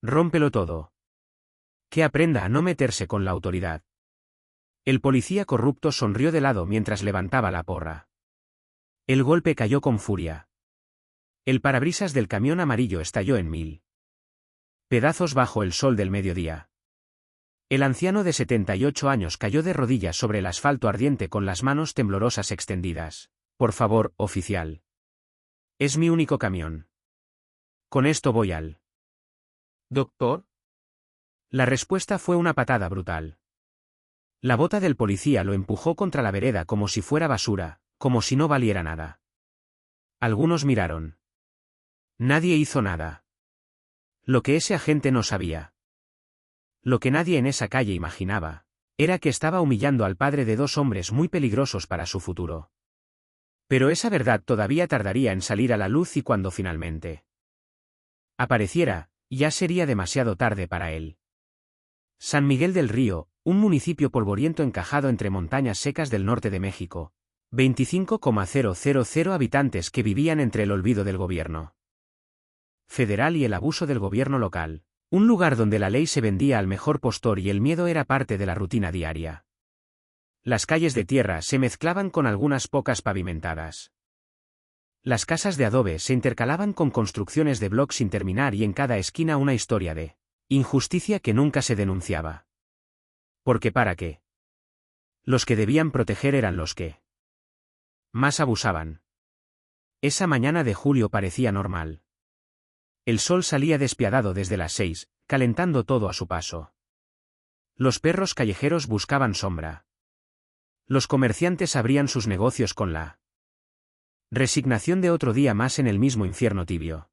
Rómpelo todo. Que aprenda a no meterse con la autoridad. El policía corrupto sonrió de lado mientras levantaba la porra. El golpe cayó con furia. El parabrisas del camión amarillo estalló en mil pedazos bajo el sol del mediodía. El anciano de 78 años cayó de rodillas sobre el asfalto ardiente con las manos temblorosas extendidas. Por favor, oficial. Es mi único camión. Con esto voy al... ¿Doctor? La respuesta fue una patada brutal. La bota del policía lo empujó contra la vereda como si fuera basura, como si no valiera nada. Algunos miraron. Nadie hizo nada. Lo que ese agente no sabía. Lo que nadie en esa calle imaginaba, era que estaba humillando al padre de dos hombres muy peligrosos para su futuro. Pero esa verdad todavía tardaría en salir a la luz y cuando finalmente apareciera, ya sería demasiado tarde para él. San Miguel del Río, un municipio polvoriento encajado entre montañas secas del norte de México. 25,000 habitantes que vivían entre el olvido del gobierno federal y el abuso del gobierno local. Un lugar donde la ley se vendía al mejor postor y el miedo era parte de la rutina diaria. Las calles de tierra se mezclaban con algunas pocas pavimentadas. Las casas de adobe se intercalaban con construcciones de bloques sin terminar y en cada esquina una historia de injusticia que nunca se denunciaba. Porque ¿para qué? Los que debían proteger eran los que más abusaban. Esa mañana de julio parecía normal. El sol salía despiadado desde las 6, calentando todo a su paso. Los perros callejeros buscaban sombra. Los comerciantes abrían sus negocios con la resignación de otro día más en el mismo infierno tibio.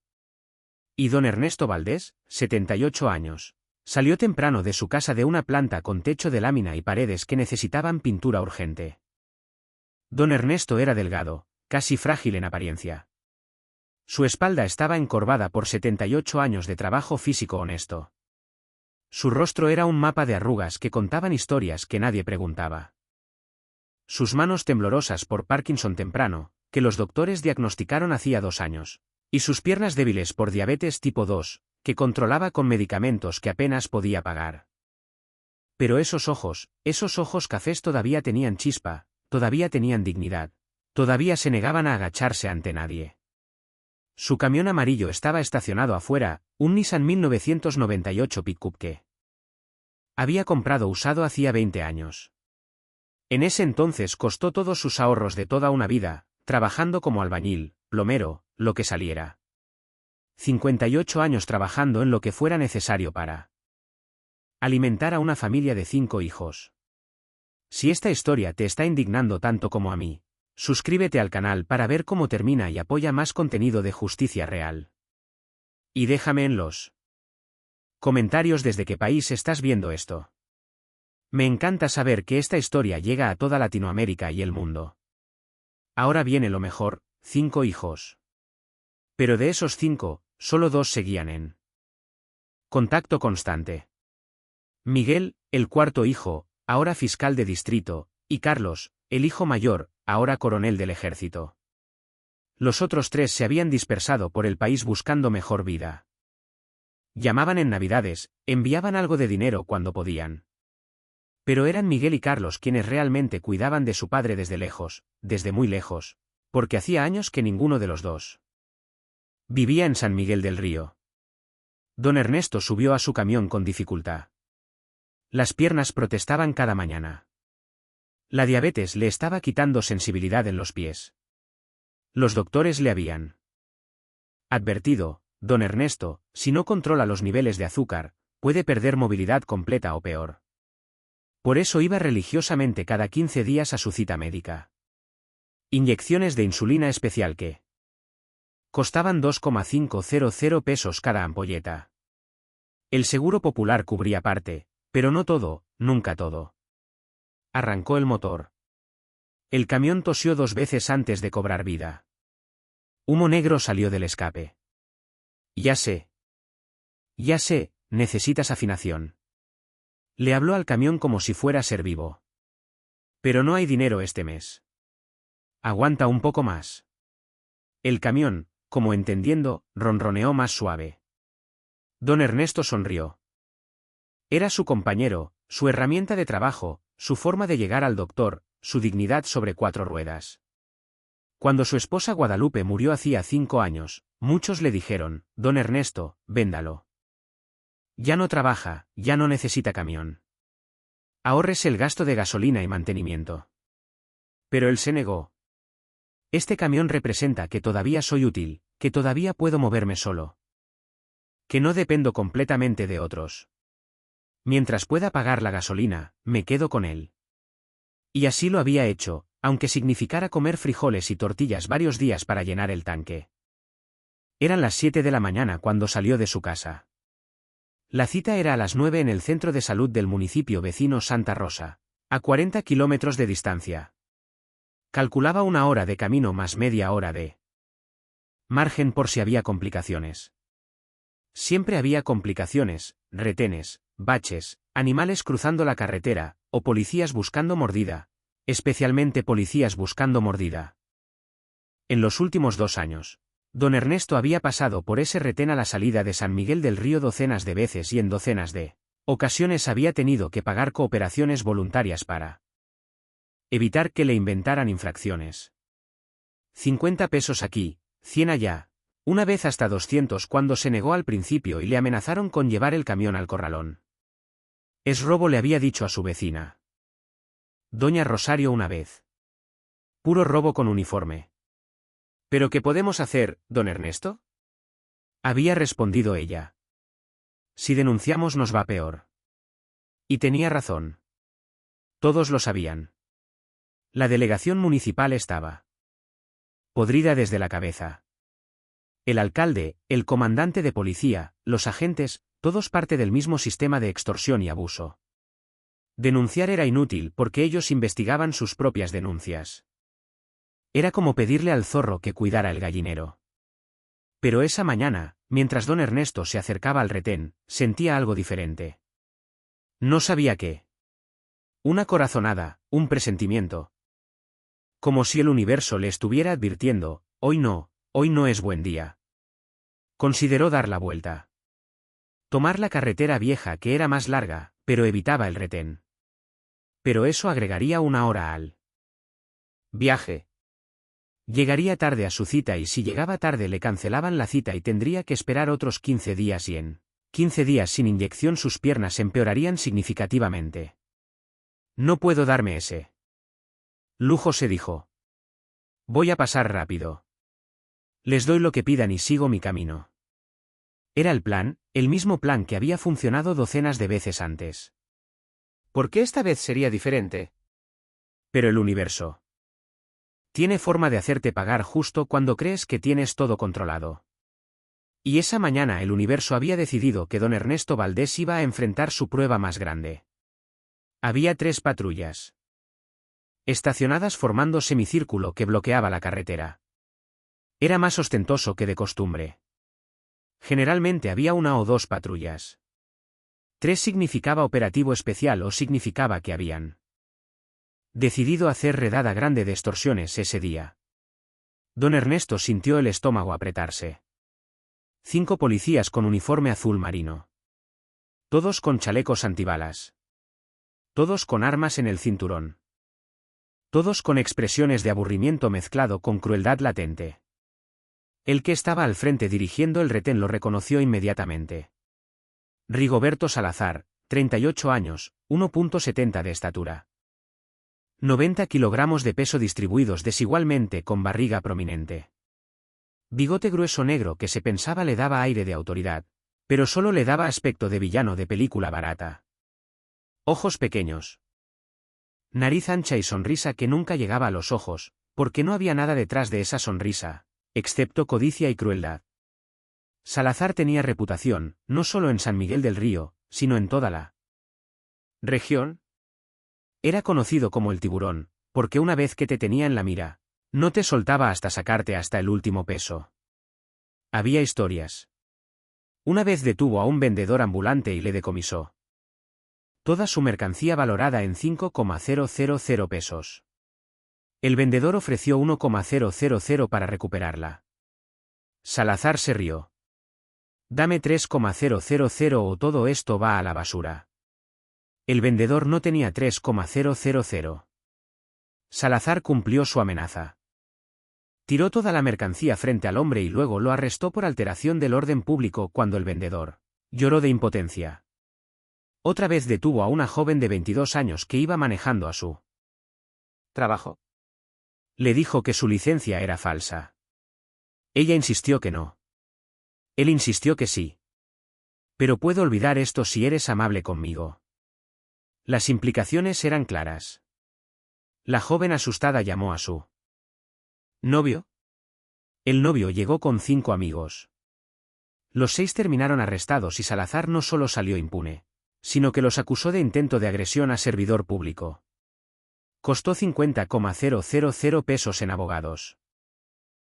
Y don Ernesto Valdés, 78 años, salió temprano de su casa de una planta con techo de lámina y paredes que necesitaban pintura urgente. Don Ernesto era delgado, casi frágil en apariencia. Su espalda estaba encorvada por 78 años de trabajo físico honesto. Su rostro era un mapa de arrugas que contaban historias que nadie preguntaba. Sus manos temblorosas por Parkinson temprano, que los doctores diagnosticaron hacía 2 años. Y sus piernas débiles por diabetes tipo 2, que controlaba con medicamentos que apenas podía pagar. Pero esos ojos cafés todavía tenían chispa, todavía tenían dignidad, todavía se negaban a agacharse ante nadie. Su camión amarillo estaba estacionado afuera, un Nissan 1998 Pickup que había comprado usado hacía 20 años. En ese entonces costó todos sus ahorros de toda una vida, trabajando como albañil, plomero, lo que saliera. 58 años trabajando en lo que fuera necesario para alimentar a una familia de 5 hijos. Si esta historia te está indignando tanto como a mí, suscríbete al canal para ver cómo termina y apoya más contenido de justicia real. Y déjame en los comentarios desde qué país estás viendo esto. Me encanta saber que esta historia llega a toda Latinoamérica y el mundo. Ahora viene lo mejor, 5 hijos. Pero de esos 5, solo 2 seguían en contacto constante. Miguel, el cuarto hijo, ahora fiscal de distrito, y Carlos, el hijo mayor, ahora coronel del ejército. Los otros 3 se habían dispersado por el país buscando mejor vida. Llamaban en Navidades, enviaban algo de dinero cuando podían. Pero eran Miguel y Carlos quienes realmente cuidaban de su padre desde lejos, desde muy lejos, porque hacía años que ninguno de los dos vivía en San Miguel del Río. Don Ernesto subió a su camión con dificultad. Las piernas protestaban cada mañana. La diabetes le estaba quitando sensibilidad en los pies. Los doctores le habían advertido, don Ernesto, si no controla los niveles de azúcar, puede perder movilidad completa o peor. Por eso iba religiosamente cada 15 días a su cita médica. Inyecciones de insulina especial que costaban 2,500 pesos cada ampolleta. El seguro popular cubría parte, pero no todo, nunca todo. Arrancó el motor. El camión tosió 2 veces antes de cobrar vida. Humo negro salió del escape. Ya sé, necesitas afinación. Le habló al camión como si fuera ser vivo. Pero no hay dinero este mes. Aguanta un poco más. El camión, como entendiendo, ronroneó más suave. Don Ernesto sonrió. Era su compañero, su herramienta de trabajo, su forma de llegar al doctor, su dignidad sobre 4 ruedas. Cuando su esposa Guadalupe murió hacía 5 años, muchos le dijeron: Don Ernesto, véndalo. Ya no trabaja, ya no necesita camión. Ahórrese el gasto de gasolina y mantenimiento. Pero él se negó. Este camión representa que todavía soy útil, que todavía puedo moverme solo. Que no dependo completamente de otros. Mientras pueda pagar la gasolina, me quedo con él. Y así lo había hecho, aunque significara comer frijoles y tortillas varios días para llenar el tanque. Eran las 7 de la mañana cuando salió de su casa. La cita era a las 9 en el centro de salud del municipio vecino Santa Rosa, a 40 kilómetros de distancia. Calculaba 1 hora de camino más media hora de margen por si había complicaciones. Siempre había complicaciones, retenes, baches, animales cruzando la carretera, o policías buscando mordida, especialmente policías buscando mordida. En los últimos 2 años, don Ernesto había pasado por ese retén a la salida de San Miguel del Río docenas de veces y en docenas de ocasiones había tenido que pagar cooperaciones voluntarias para evitar que le inventaran infracciones. 50 pesos aquí, 100 allá, una vez hasta 200 cuando se negó al principio y le amenazaron con llevar el camión al corralón. Es robo, le había dicho a su vecina doña Rosario una vez. Puro robo con uniforme. ¿Pero qué podemos hacer, don Ernesto?, había respondido ella. Si denunciamos nos va peor. Y tenía razón. Todos lo sabían. La delegación municipal estaba podrida desde la cabeza. El alcalde, el comandante de policía, los agentes, todos parte del mismo sistema de extorsión y abuso. Denunciar era inútil porque ellos investigaban sus propias denuncias. Era como pedirle al zorro que cuidara el gallinero. Pero esa mañana, mientras don Ernesto se acercaba al retén, sentía algo diferente. No sabía qué. Una corazonada, un presentimiento. Como si el universo le estuviera advirtiendo: hoy no es buen día. Consideró dar la vuelta. Tomar la carretera vieja que era más larga, pero evitaba el retén. Pero eso agregaría 1 hora al viaje. Llegaría tarde a su cita y si llegaba tarde le cancelaban la cita y tendría que esperar otros 15 días y en 15 días sin inyección sus piernas empeorarían significativamente. No puedo darme ese lujo, se dijo. Voy a pasar rápido. Les doy lo que pidan y sigo mi camino. Era el plan, el mismo plan que había funcionado docenas de veces antes. ¿Por qué esta vez sería diferente? Pero el universo tiene forma de hacerte pagar justo cuando crees que tienes todo controlado. Y esa mañana el universo había decidido que don Ernesto Valdés iba a enfrentar su prueba más grande. Había 3 patrullas estacionadas formando semicírculo que bloqueaba la carretera. Era más ostentoso que de costumbre. Generalmente había 1 o 2 patrullas. 3 significaba operativo especial o significaba que habían decidido hacer redada grande de extorsiones ese día. Don Ernesto sintió el estómago apretarse. 5 policías con uniforme azul marino. Todos con chalecos antibalas. Todos con armas en el cinturón. Todos con expresiones de aburrimiento mezclado con crueldad latente. El que estaba al frente dirigiendo el retén lo reconoció inmediatamente. Rigoberto Salazar, 38 años, 1,70 de estatura. 90 kilogramos de peso distribuidos desigualmente con barriga prominente. Bigote grueso negro que se pensaba le daba aire de autoridad, pero solo le daba aspecto de villano de película barata. Ojos pequeños. Nariz ancha y sonrisa que nunca llegaba a los ojos, porque no había nada detrás de esa sonrisa, excepto codicia y crueldad. Salazar tenía reputación, no solo en San Miguel del Río, sino en toda la región. Era conocido como el tiburón, porque una vez que te tenía en la mira, no te soltaba hasta sacarte hasta el último peso. Había historias. Una vez detuvo a un vendedor ambulante y le decomisó toda su mercancía valorada en 5,000 pesos. El vendedor ofreció 1,000 para recuperarla. Salazar se rió. Dame 3,000 o todo esto va a la basura. El vendedor no tenía 3,000. Salazar cumplió su amenaza. Tiró toda la mercancía frente al hombre y luego lo arrestó por alteración del orden público cuando el vendedor lloró de impotencia. Otra vez detuvo a una joven de 22 años que iba manejando a su trabajo. Le dijo que su licencia era falsa. Ella insistió que no. Él insistió que sí. Pero puedo olvidar esto si eres amable conmigo. Las implicaciones eran claras. La joven asustada llamó a su novio. El novio llegó con 5 amigos. Los 6 terminaron arrestados y Salazar no solo salió impune, sino que los acusó de intento de agresión a servidor público. Costó 50,000 pesos en abogados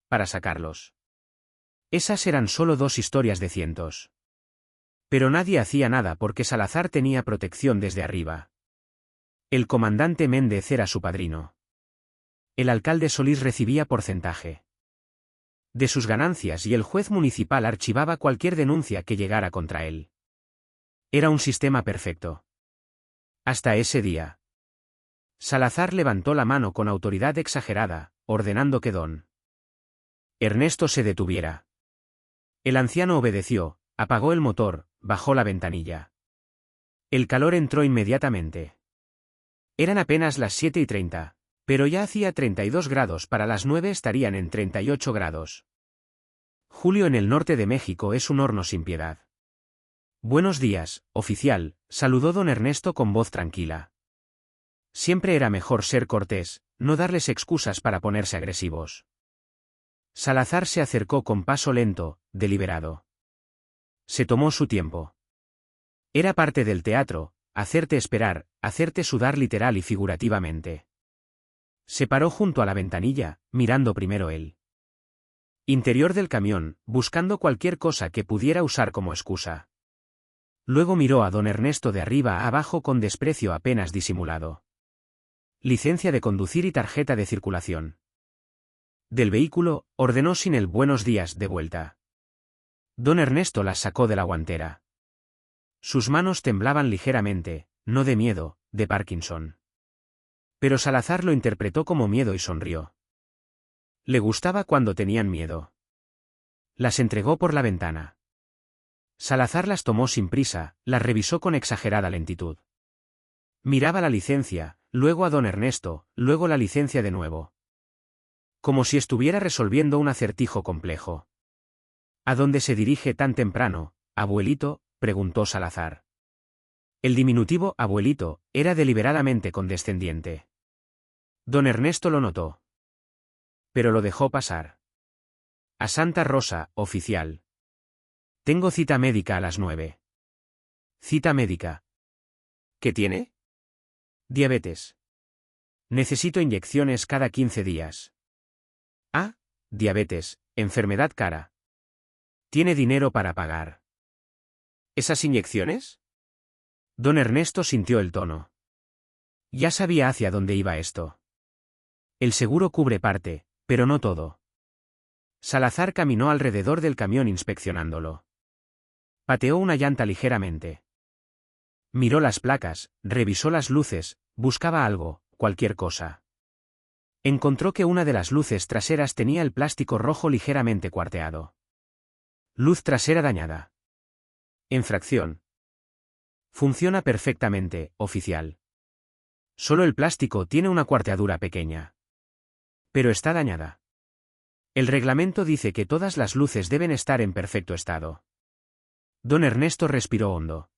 para sacarlos. Esas eran solo 2 historias de cientos. Pero nadie hacía nada porque Salazar tenía protección desde arriba. El comandante Méndez era su padrino. El alcalde Solís recibía porcentaje de sus ganancias y el juez municipal archivaba cualquier denuncia que llegara contra él. Era un sistema perfecto. Hasta ese día. Salazar levantó la mano con autoridad exagerada, ordenando que don Ernesto se detuviera. El anciano obedeció, apagó el motor, bajó la ventanilla. El calor entró inmediatamente. Eran apenas las 7:30, pero ya hacía 32 grados, para las 9 estarían en 38 grados. Julio en el norte de México es un horno sin piedad. Buenos días, oficial, saludó don Ernesto con voz tranquila. Siempre era mejor ser cortés, no darles excusas para ponerse agresivos. Salazar se acercó con paso lento, deliberado. Se tomó su tiempo. Era parte del teatro, hacerte esperar, hacerte sudar literal y figurativamente. Se paró junto a la ventanilla, mirando primero el interior del camión, buscando cualquier cosa que pudiera usar como excusa. Luego miró a don Ernesto de arriba a abajo con desprecio apenas disimulado. Licencia de conducir y tarjeta de circulación. Del vehículo, ordenó sin el buenos días de vuelta. Don Ernesto las sacó de la guantera. Sus manos temblaban ligeramente, no de miedo, de Parkinson. Pero Salazar lo interpretó como miedo y sonrió. Le gustaba cuando tenían miedo. Las entregó por la ventana. Salazar las tomó sin prisa, las revisó con exagerada lentitud. Miraba la licencia, luego a don Ernesto, luego la licencia de nuevo. Como si estuviera resolviendo un acertijo complejo. ¿A dónde se dirige tan temprano, abuelito?, preguntó Salazar. El diminutivo abuelito era deliberadamente condescendiente. Don Ernesto lo notó. Pero lo dejó pasar. A Santa Rosa, oficial. Tengo cita médica a las 9. Cita médica. ¿Qué tiene? Diabetes. Necesito inyecciones cada 15 días. Ah, diabetes, enfermedad cara. ¿Tiene dinero para pagar esas inyecciones? Don Ernesto sintió el tono. Ya sabía hacia dónde iba esto. El seguro cubre parte, pero no todo. Salazar caminó alrededor del camión inspeccionándolo. Pateó una llanta ligeramente. Miró las placas, revisó las luces, buscaba algo, cualquier cosa. Encontró que una de las luces traseras tenía el plástico rojo ligeramente cuarteado. Luz trasera dañada. Infracción. Funciona perfectamente, oficial. Solo el plástico tiene una cuarteadura pequeña. Pero está dañada. El reglamento dice que todas las luces deben estar en perfecto estado. Don Ernesto respiró hondo.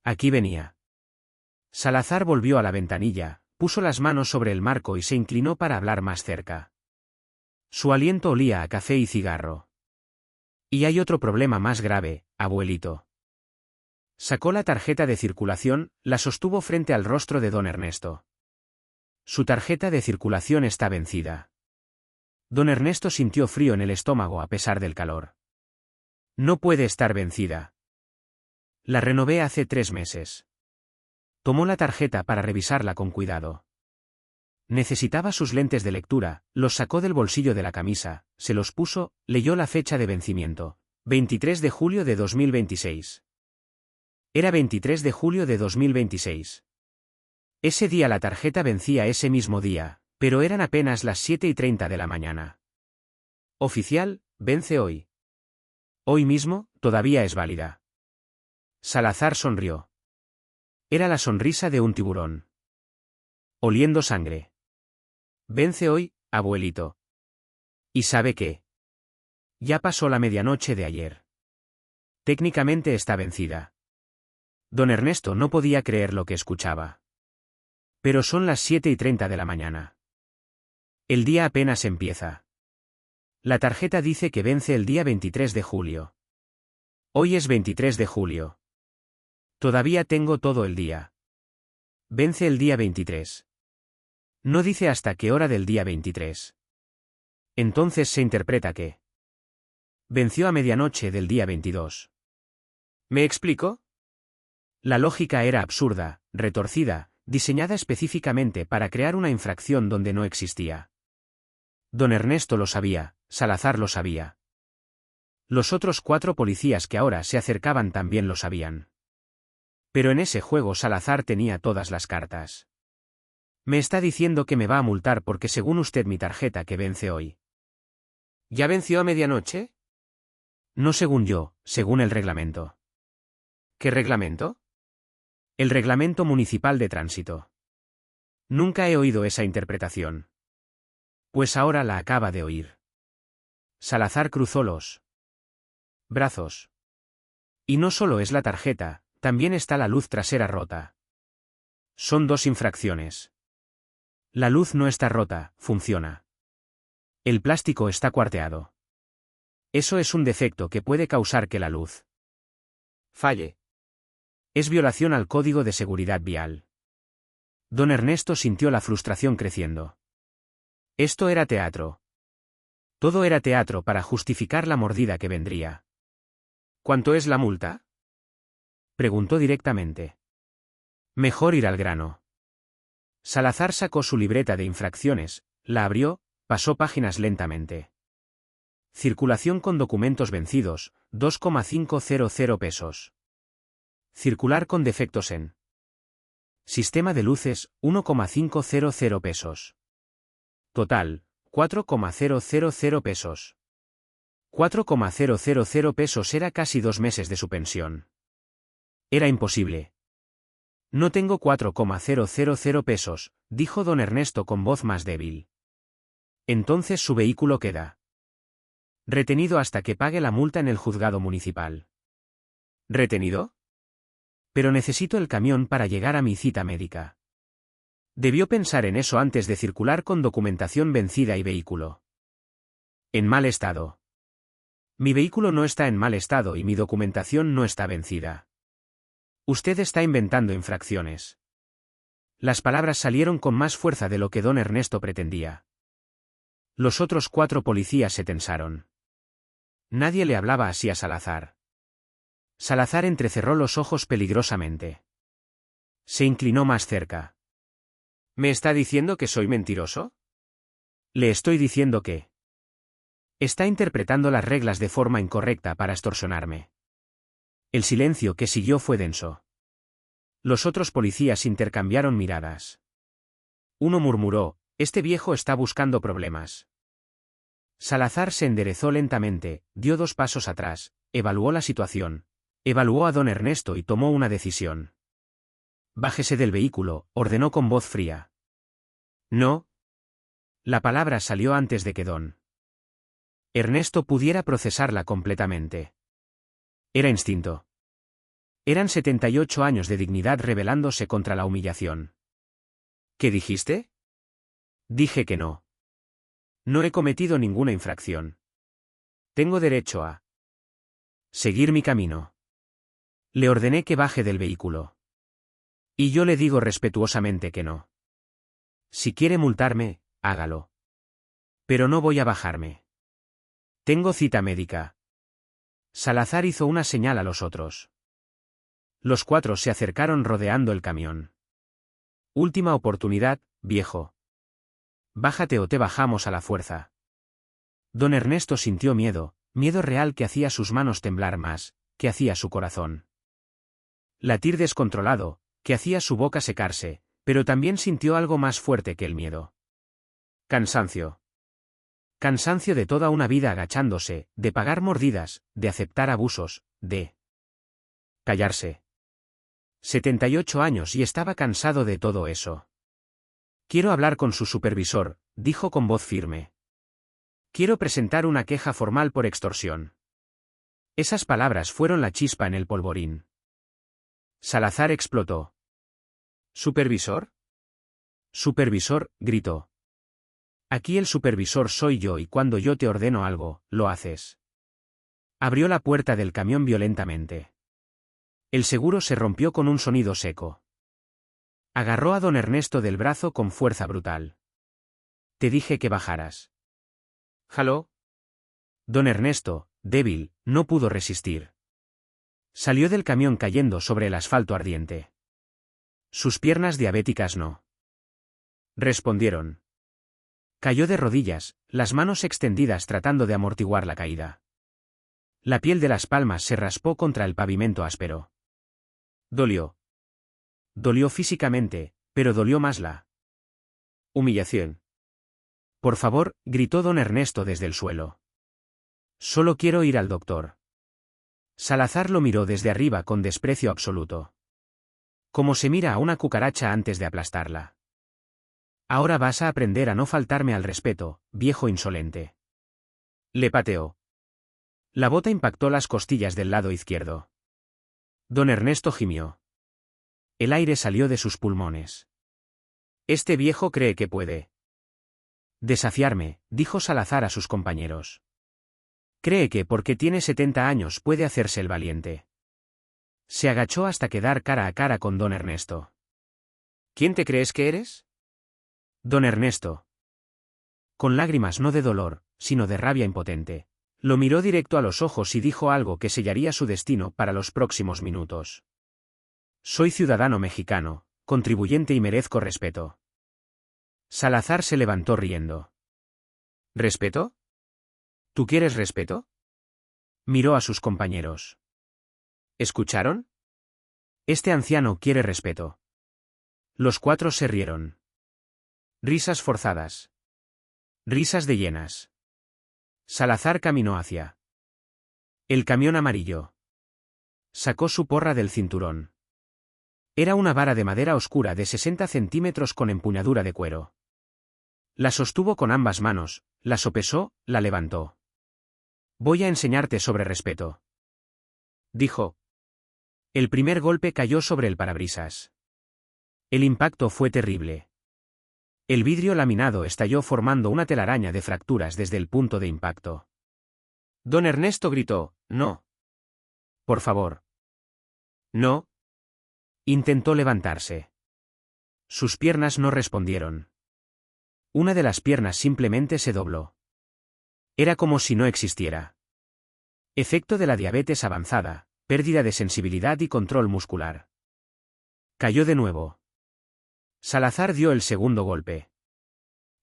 Aquí venía. Salazar volvió a la ventanilla, puso las manos sobre el marco y se inclinó para hablar más cerca. Su aliento olía a café y cigarro. Y hay otro problema más grave, abuelito. Sacó la tarjeta de circulación, la sostuvo frente al rostro de don Ernesto. Su tarjeta de circulación está vencida. Don Ernesto sintió frío en el estómago a pesar del calor. No puede estar vencida. La renové hace 3 meses. Tomó la tarjeta para revisarla con cuidado. Necesitaba sus lentes de lectura, los sacó del bolsillo de la camisa, se los puso, leyó la fecha de vencimiento. 23 de julio de 2026. Era 23 de julio de 2026. Ese día la tarjeta vencía ese mismo día, pero eran apenas las 7:30 de la mañana. Oficial, vence hoy. Hoy mismo, todavía es válida. Salazar sonrió. Era la sonrisa de un tiburón. Oliendo sangre. Vence hoy, abuelito. ¿Y sabe qué? Ya pasó la medianoche de ayer. Técnicamente está vencida. Don Ernesto no podía creer lo que escuchaba. Pero son las 7:30 de la mañana. El día apenas empieza. La tarjeta dice que vence el día 23 de julio. Hoy es 23 de julio. Todavía tengo todo el día. Vence el día 23. No dice hasta qué hora del día 23. Entonces se interpreta que venció a medianoche del día 22. ¿Me explico? La lógica era absurda, retorcida, diseñada específicamente para crear una infracción donde no existía. Don Ernesto lo sabía, Salazar lo sabía. Los otros 4 policías que ahora se acercaban también lo sabían. Pero en ese juego Salazar tenía todas las cartas. Me está diciendo que me va a multar porque según usted mi tarjeta que vence hoy. ¿Ya venció a medianoche? No según yo, según el reglamento. ¿Qué reglamento? El Reglamento Municipal de Tránsito. Nunca he oído esa interpretación. Pues ahora la acaba de oír. Salazar cruzó los brazos. Y no solo es la tarjeta, también está la luz trasera rota. Son 2 infracciones. La luz no está rota, funciona. El plástico está cuarteado. Eso es un defecto que puede causar que la luz falle. Es violación al Código de Seguridad Vial. Don Ernesto sintió la frustración creciendo. Esto era teatro. Todo era teatro para justificar la mordida que vendría. ¿Cuánto es la multa? Preguntó directamente. Mejor ir al grano. Salazar sacó su libreta de infracciones, la abrió, pasó páginas lentamente. Circulación con documentos vencidos, 2,500 pesos. Circular con defectos en sistema de luces, 1,500 pesos. Total, 4,000 pesos. 4,000 pesos era casi 2 meses de su pensión. Era imposible. No tengo 4,000 pesos, dijo don Ernesto con voz más débil. Entonces su vehículo queda retenido hasta que pague la multa en el juzgado municipal. ¿Retenido? Pero necesito el camión para llegar a mi cita médica. Debió pensar en eso antes de circular con documentación vencida y vehículo en mal estado. Mi vehículo no está en mal estado y mi documentación no está vencida. Usted está inventando infracciones. Las palabras salieron con más fuerza de lo que don Ernesto pretendía. Los otros 4 policías se tensaron. Nadie le hablaba así a Salazar. Salazar entrecerró los ojos peligrosamente. Se inclinó más cerca. ¿Me está diciendo que soy mentiroso? Le estoy diciendo que está interpretando las reglas de forma incorrecta para extorsionarme. El silencio que siguió fue denso. Los otros policías intercambiaron miradas. Uno murmuró, este viejo está buscando problemas. Salazar se enderezó lentamente, dio 2 pasos atrás, evaluó la situación, evaluó a don Ernesto y tomó una decisión. Bájese del vehículo, ordenó con voz fría. No. La palabra salió antes de que don Ernesto pudiera procesarla completamente. Era instinto. Eran 78 años de dignidad rebelándose contra la humillación. ¿Qué dijiste? Dije que no. No he cometido ninguna infracción. Tengo derecho a seguir mi camino. Le ordené que baje del vehículo. Y yo le digo respetuosamente que no. Si quiere multarme, hágalo. Pero no voy a bajarme. Tengo cita médica. Salazar hizo una señal a los otros. Los 4 se acercaron rodeando el camión. Última oportunidad, viejo. Bájate o te bajamos a la fuerza. Don Ernesto sintió miedo, miedo real que hacía sus manos temblar más, que hacía su corazón latir descontrolado, que hacía su boca secarse, pero también sintió algo más fuerte que el miedo. Cansancio. Cansancio de toda una vida agachándose, de pagar mordidas, de aceptar abusos, de callarse. 78 años y estaba cansado de todo eso. Quiero hablar con su supervisor, dijo con voz firme. Quiero presentar una queja formal por extorsión. Esas palabras fueron la chispa en el polvorín. Salazar explotó. ¿Supervisor? Supervisor, gritó. Aquí el supervisor soy yo y cuando yo te ordeno algo, lo haces. Abrió la puerta del camión violentamente. El seguro se rompió con un sonido seco. Agarró a don Ernesto del brazo con fuerza brutal. Te dije que bajaras. ¿Jaló? Don Ernesto, débil, no pudo resistir. Salió del camión cayendo sobre el asfalto ardiente. Sus piernas diabéticas no respondieron. Cayó de rodillas, las manos extendidas tratando de amortiguar la caída. La piel de las palmas se raspó contra el pavimento áspero. Dolió. Dolió físicamente, pero dolió más la humillación. Por favor, gritó don Ernesto desde el suelo. Solo quiero ir al doctor. Salazar lo miró desde arriba con desprecio absoluto. Como se mira a una cucaracha antes de aplastarla. Ahora vas a aprender a no faltarme al respeto, viejo insolente. Le pateó. La bota impactó las costillas del lado izquierdo. Don Ernesto gimió. El aire salió de sus pulmones. Este viejo cree que puede desafiarme, dijo Salazar a sus compañeros. Cree que porque tiene 70 años puede hacerse el valiente. Se agachó hasta quedar cara a cara con don Ernesto. ¿Quién te crees que eres? Don Ernesto. Con lágrimas no de dolor, sino de rabia impotente. Lo miró directo a los ojos y dijo algo que sellaría su destino para los próximos minutos. Soy ciudadano mexicano, contribuyente y merezco respeto. Salazar se levantó riendo. ¿Respeto? ¿Tú quieres respeto? Miró a sus compañeros. ¿Escucharon? Este anciano quiere respeto. Los cuatro se rieron. Risas forzadas. Risas de llenas. Salazar caminó hacia el camión amarillo. Sacó su porra del cinturón. Era una vara de madera oscura de 60 centímetros con empuñadura de cuero. La sostuvo con ambas manos, la sopesó, la levantó. Voy a enseñarte sobre respeto. Dijo. El primer golpe cayó sobre el parabrisas. El impacto fue terrible. El vidrio laminado estalló formando una telaraña de fracturas desde el punto de impacto. Don Ernesto gritó, «No. Por favor. No». Intentó levantarse. Sus piernas no respondieron. Una de las piernas simplemente se dobló. Era como si no existiera. Efecto de la diabetes avanzada, pérdida de sensibilidad y control muscular. Cayó de nuevo. Salazar dio el segundo golpe.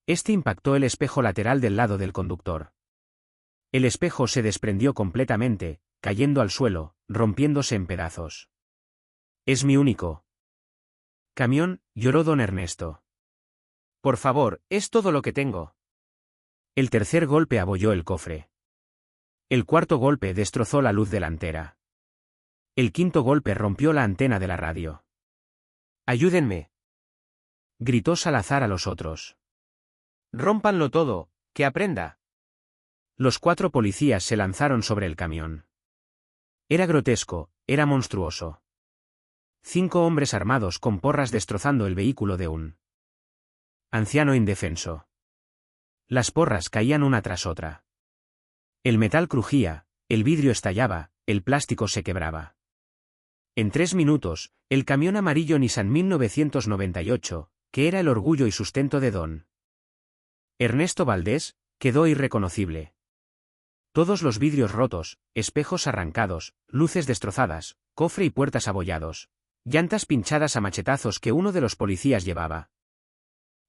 Este impactó el espejo lateral del lado del conductor. El espejo se desprendió completamente, cayendo al suelo, rompiéndose en pedazos. Es mi único camión, lloró don Ernesto. Por favor, es todo lo que tengo. El tercer golpe abolló el cofre. El cuarto golpe destrozó la luz delantera. El quinto golpe rompió la antena de la radio. Ayúdenme, gritó Salazar a los otros. Rómpanlo todo, que aprenda. Los cuatro policías se lanzaron sobre el camión. Era grotesco, era monstruoso. 5 hombres armados con porras destrozando el vehículo de un anciano indefenso. Las porras caían una tras otra. El metal crujía, el vidrio estallaba, el plástico se quebraba. En 3 minutos, el camión amarillo Nissan 1998, que era el orgullo y sustento de don Ernesto Valdés, quedó irreconocible. Todos los vidrios rotos, espejos arrancados, luces destrozadas, cofre y puertas abollados, llantas pinchadas a machetazos que uno de los policías llevaba.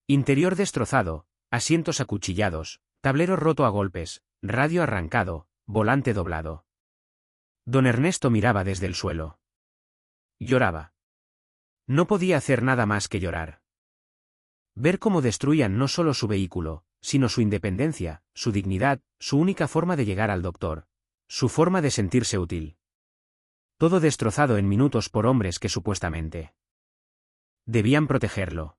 Interior destrozado, asientos acuchillados, tablero roto a golpes, radio arrancado, volante doblado. Don Ernesto miraba desde el suelo. Lloraba. No podía hacer nada más que llorar. Ver cómo destruían no solo su vehículo, sino su independencia, su dignidad, su única forma de llegar al doctor, su forma de sentirse útil. Todo destrozado en minutos por hombres que supuestamente debían protegerlo.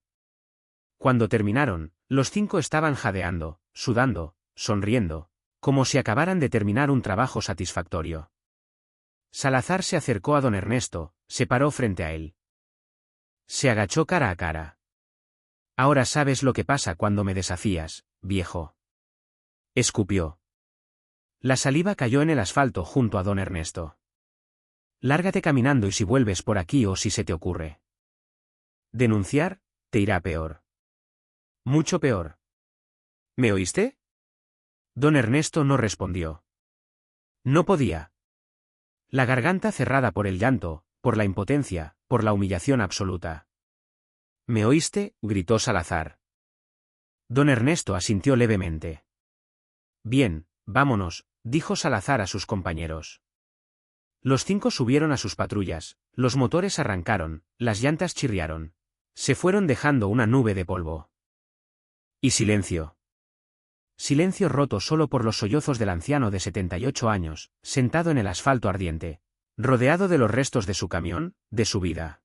Cuando terminaron, los 5 estaban jadeando, sudando, sonriendo, como si acabaran de terminar un trabajo satisfactorio. Salazar se acercó a don Ernesto, se paró frente a él. Se agachó cara a cara. Ahora sabes lo que pasa cuando me desafías, viejo. Escupió. La saliva cayó en el asfalto junto a don Ernesto. Lárgate caminando y si vuelves por aquí o si se te ocurre denunciar, te irá peor. Mucho peor. ¿Me oíste? Don Ernesto no respondió. No podía. La garganta cerrada por el llanto, por la impotencia, por la humillación absoluta. ¿Me oíste?, gritó Salazar. Don Ernesto asintió levemente. Bien, vámonos, dijo Salazar a sus compañeros. Los 5 subieron a sus patrullas, los motores arrancaron, las llantas chirriaron. Se fueron dejando una nube de polvo. Y silencio. Silencio roto solo por los sollozos del anciano de 78 años, sentado en el asfalto ardiente, rodeado de los restos de su camión, de su vida.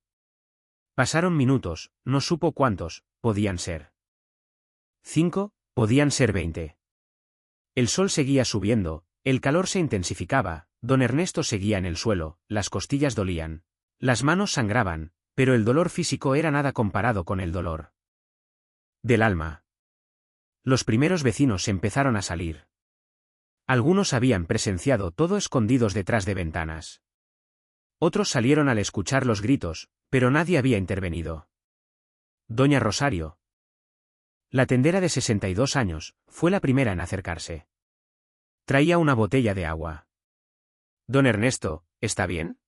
Pasaron minutos, no supo cuántos, podían ser 5, podían ser 20. El sol seguía subiendo, el calor se intensificaba, don Ernesto seguía en el suelo, las costillas dolían, las manos sangraban, pero el dolor físico era nada comparado con el dolor del alma. Los primeros vecinos empezaron a salir. Algunos habían presenciado todo escondidos detrás de ventanas. Otros salieron al escuchar los gritos, pero nadie había intervenido. Doña Rosario, la tendera de 62 años, fue la primera en acercarse. Traía una botella de agua. Don Ernesto, ¿está bien?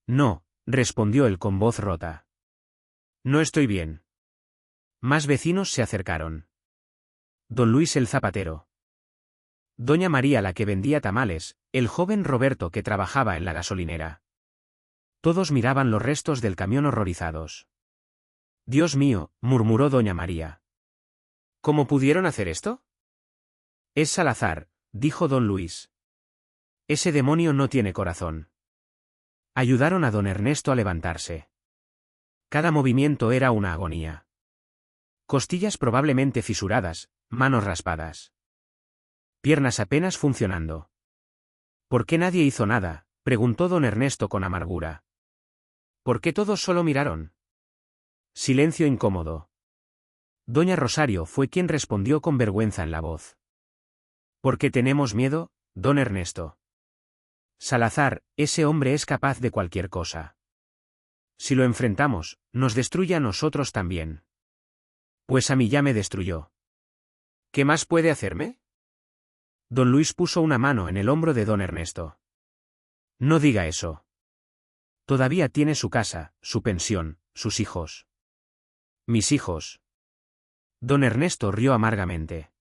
No, respondió él con voz rota. No estoy bien. Más vecinos se acercaron. Don Luis el zapatero. Doña María la que vendía tamales, el joven Roberto que trabajaba en la gasolinera. Todos miraban los restos del camión horrorizados. Dios mío, murmuró doña María. ¿Cómo pudieron hacer esto? Es Salazar, dijo don Luis. Ese demonio no tiene corazón. Ayudaron a don Ernesto a levantarse. Cada movimiento era una agonía. Costillas probablemente fisuradas, manos raspadas. Piernas apenas funcionando. ¿Por qué nadie hizo nada?, preguntó don Ernesto con amargura. ¿Por qué todos solo miraron? Silencio incómodo. Doña Rosario fue quien respondió con vergüenza en la voz. ¿Por qué tenemos miedo, don Ernesto? Salazar, ese hombre es capaz de cualquier cosa. Si lo enfrentamos, nos destruye a nosotros también. Pues a mí ya me destruyó. ¿Qué más puede hacerme? Don Luis puso una mano en el hombro de don Ernesto. No diga eso. Todavía tiene su casa, su pensión, sus hijos. Mis hijos. Don Ernesto rió amargamente.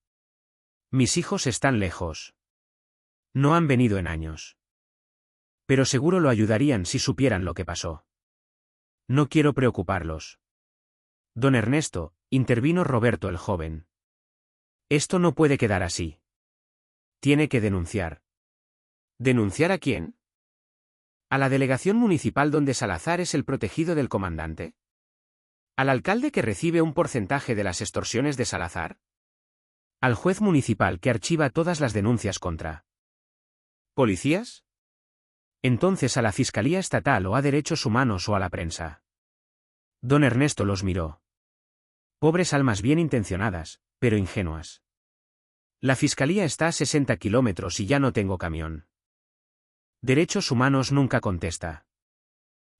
Mis hijos están lejos. No han venido en años. Pero seguro lo ayudarían si supieran lo que pasó. No quiero preocuparlos. Don Ernesto, intervino Roberto el joven. Esto no puede quedar así. Tiene que denunciar. ¿Denunciar a quién? ¿A la delegación municipal donde Salazar es el protegido del comandante? ¿Al alcalde que recibe un porcentaje de las extorsiones de Salazar? ¿Al juez municipal que archiva todas las denuncias contra policías? Entonces a la Fiscalía Estatal o a Derechos Humanos o a la prensa. Don Ernesto los miró. Pobres almas bien intencionadas, pero ingenuas. La Fiscalía está a 60 kilómetros y ya no tengo camión. Derechos Humanos nunca contesta.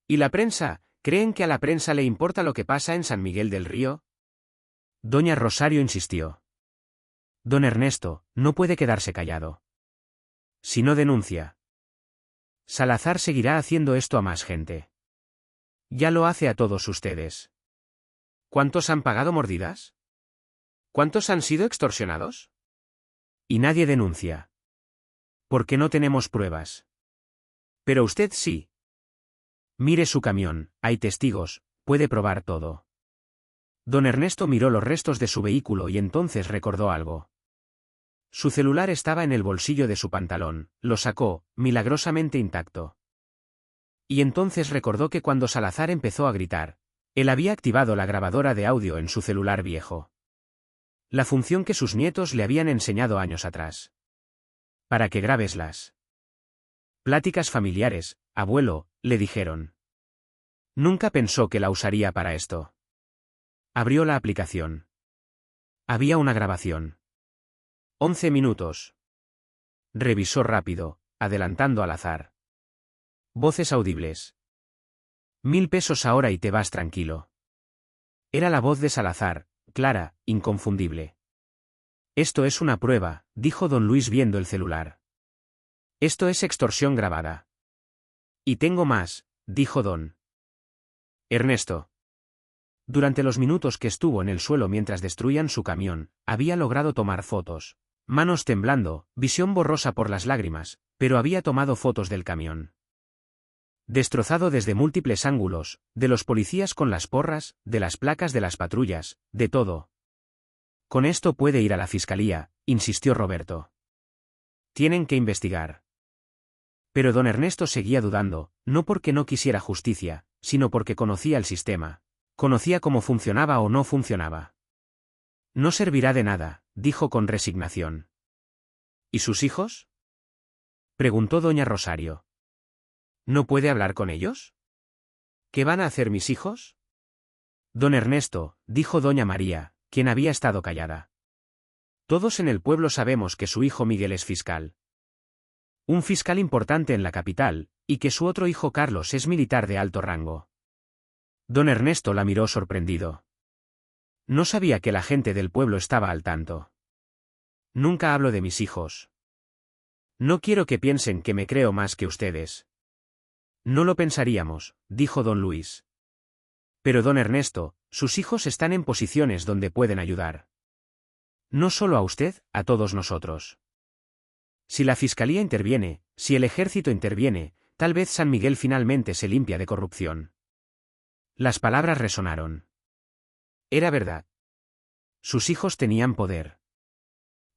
¿Y la prensa? ¿Creen que a la prensa le importa lo que pasa en San Miguel del Río? Doña Rosario insistió. Don Ernesto, no puede quedarse callado. Si no denuncia, Salazar seguirá haciendo esto a más gente. Ya lo hace a todos ustedes. ¿Cuántos han pagado mordidas? ¿Cuántos han sido extorsionados? Y nadie denuncia. Porque no tenemos pruebas. Pero usted sí. Mire su camión, hay testigos, puede probar todo. Don Ernesto miró los restos de su vehículo y entonces recordó algo. Su celular estaba en el bolsillo de su pantalón, lo sacó, milagrosamente intacto. Y entonces recordó que cuando Salazar empezó a gritar, él había activado la grabadora de audio en su celular viejo. La función que sus nietos le habían enseñado años atrás. Para que grabes las pláticas familiares, abuelo, le dijeron. Nunca pensó que la usaría para esto. Abrió la aplicación. Había una grabación. 11 minutos. Revisó rápido, adelantando al azar. Voces audibles. 1000 pesos ahora y te vas tranquilo. Era la voz de Salazar, clara, inconfundible. Esto es una prueba, dijo don Luis viendo el celular. Esto es extorsión grabada. Y tengo más, dijo don Ernesto. Durante los minutos que estuvo en el suelo mientras destruían su camión, había logrado tomar fotos. Manos temblando, visión borrosa por las lágrimas, pero había tomado fotos del camión. Destrozado desde múltiples ángulos, de los policías con las porras, de las placas de las patrullas, de todo. Con esto puede ir a la fiscalía, insistió Roberto. Tienen que investigar. Pero don Ernesto seguía dudando, no porque no quisiera justicia, sino porque conocía el sistema. Conocía cómo funcionaba o no funcionaba. No servirá de nada, dijo con resignación. ¿Y sus hijos? Preguntó doña Rosario. ¿No puede hablar con ellos? ¿Qué van a hacer mis hijos? Don Ernesto, dijo doña María, quien había estado callada. Todos en el pueblo sabemos que su hijo Miguel es fiscal. Un fiscal importante en la capital, y que su otro hijo Carlos es militar de alto rango. Don Ernesto la miró sorprendido. No sabía que la gente del pueblo estaba al tanto. Nunca hablo de mis hijos. No quiero que piensen que me creo más que ustedes. No lo pensaríamos, dijo don Luis. Pero don Ernesto, sus hijos están en posiciones donde pueden ayudar. No solo a usted, a todos nosotros. Si la fiscalía interviene, si el ejército interviene, tal vez San Miguel finalmente se limpia de corrupción. Las palabras resonaron. Era verdad. Sus hijos tenían poder.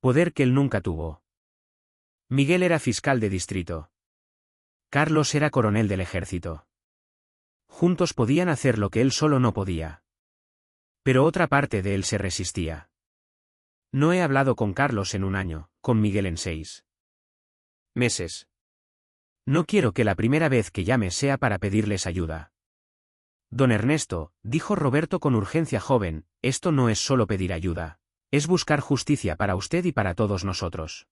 Poder que él nunca tuvo. Miguel era fiscal de distrito. Carlos era coronel del ejército. Juntos podían hacer lo que él solo no podía. Pero otra parte de él se resistía. No he hablado con Carlos en 1 año, con Miguel en 6 meses. No quiero que la primera vez que llame sea para pedirles ayuda. Don Ernesto, dijo Roberto con urgencia joven, esto no es solo pedir ayuda. Es buscar justicia para usted y para todos nosotros.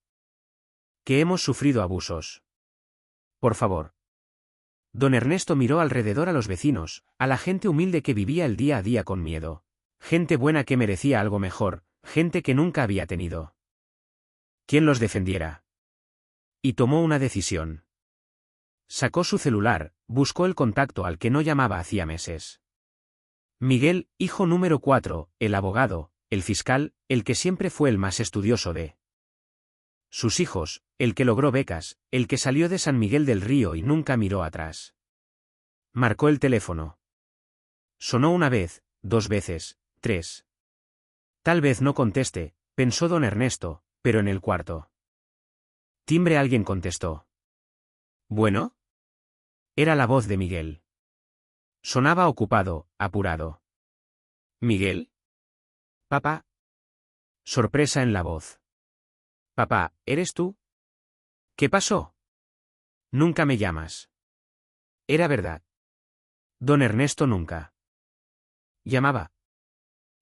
Que hemos sufrido abusos. Por favor. Don Ernesto miró alrededor a los vecinos, a la gente humilde que vivía el día a día con miedo. Gente buena que merecía algo mejor, gente que nunca había tenido. ¿Quién los defendiera? Y tomó una decisión. Sacó su celular, buscó el contacto al que no llamaba hacía meses. Miguel, hijo número 4, el abogado, el fiscal, el que siempre fue el más estudioso de sus hijos, el que logró becas, el que salió de San Miguel del Río y nunca miró atrás. Marcó el teléfono. Sonó 1 vez, 2 veces, 3. Tal vez no conteste, pensó don Ernesto, pero en el cuarto timbre alguien contestó. ¿Bueno? Era la voz de Miguel. Sonaba ocupado, apurado. ¿Miguel? Papá. Sorpresa en la voz. Papá, ¿eres tú? ¿Qué pasó? Nunca me llamas. Era verdad. Don Ernesto nunca llamaba.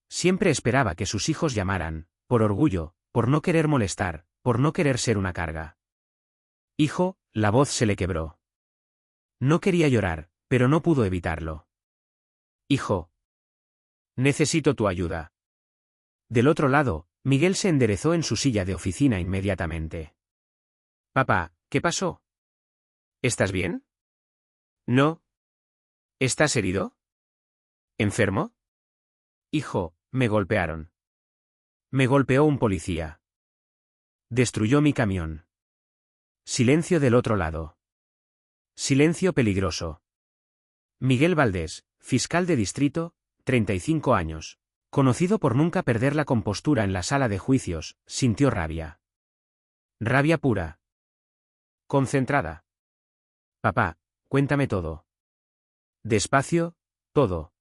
Siempre esperaba que sus hijos llamaran, por orgullo, por no querer molestar, por no querer ser una carga. Hijo, la voz se le quebró. No quería llorar, pero no pudo evitarlo. Hijo. Necesito tu ayuda. Del otro lado, Miguel se enderezó en su silla de oficina inmediatamente. Papá, ¿qué pasó? ¿Estás bien? No. ¿Estás herido? ¿Enfermo? Hijo, me golpearon. Me golpeó un policía. Destruyó mi camión. Silencio del otro lado. Silencio peligroso. Miguel Valdés, fiscal de distrito, 35 años, conocido por nunca perder la compostura en la sala de juicios, sintió rabia. Rabia pura. Concentrada. Papá, cuéntame todo. Despacio, todo.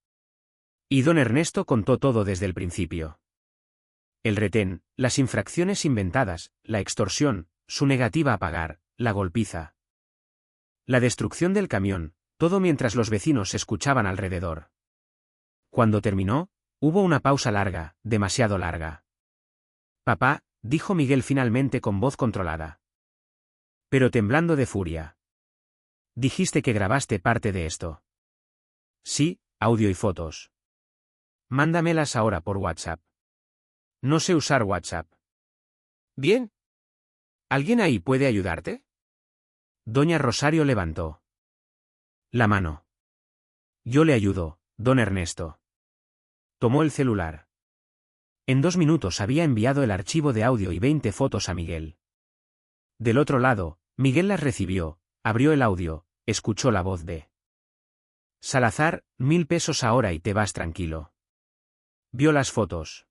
Y don Ernesto contó todo desde el principio. El retén, las infracciones inventadas, la extorsión, su negativa a pagar, la golpiza. La destrucción del camión, todo mientras los vecinos escuchaban alrededor. Cuando terminó, hubo una pausa larga, demasiado larga. Papá, dijo Miguel finalmente con voz controlada. Pero temblando de furia. Dijiste que grabaste parte de esto. Sí, audio y fotos. Mándamelas ahora por WhatsApp. No sé usar WhatsApp. Bien. ¿Alguien ahí puede ayudarte? Doña Rosario levantó la mano. Yo le ayudo, don Ernesto. Tomó el celular. En 2 minutos había enviado el archivo de audio y 20 fotos a Miguel. Del otro lado, Miguel las recibió, abrió el audio, escuchó la voz de Salazar, 1000 pesos ahora y te vas tranquilo. Vio las fotos.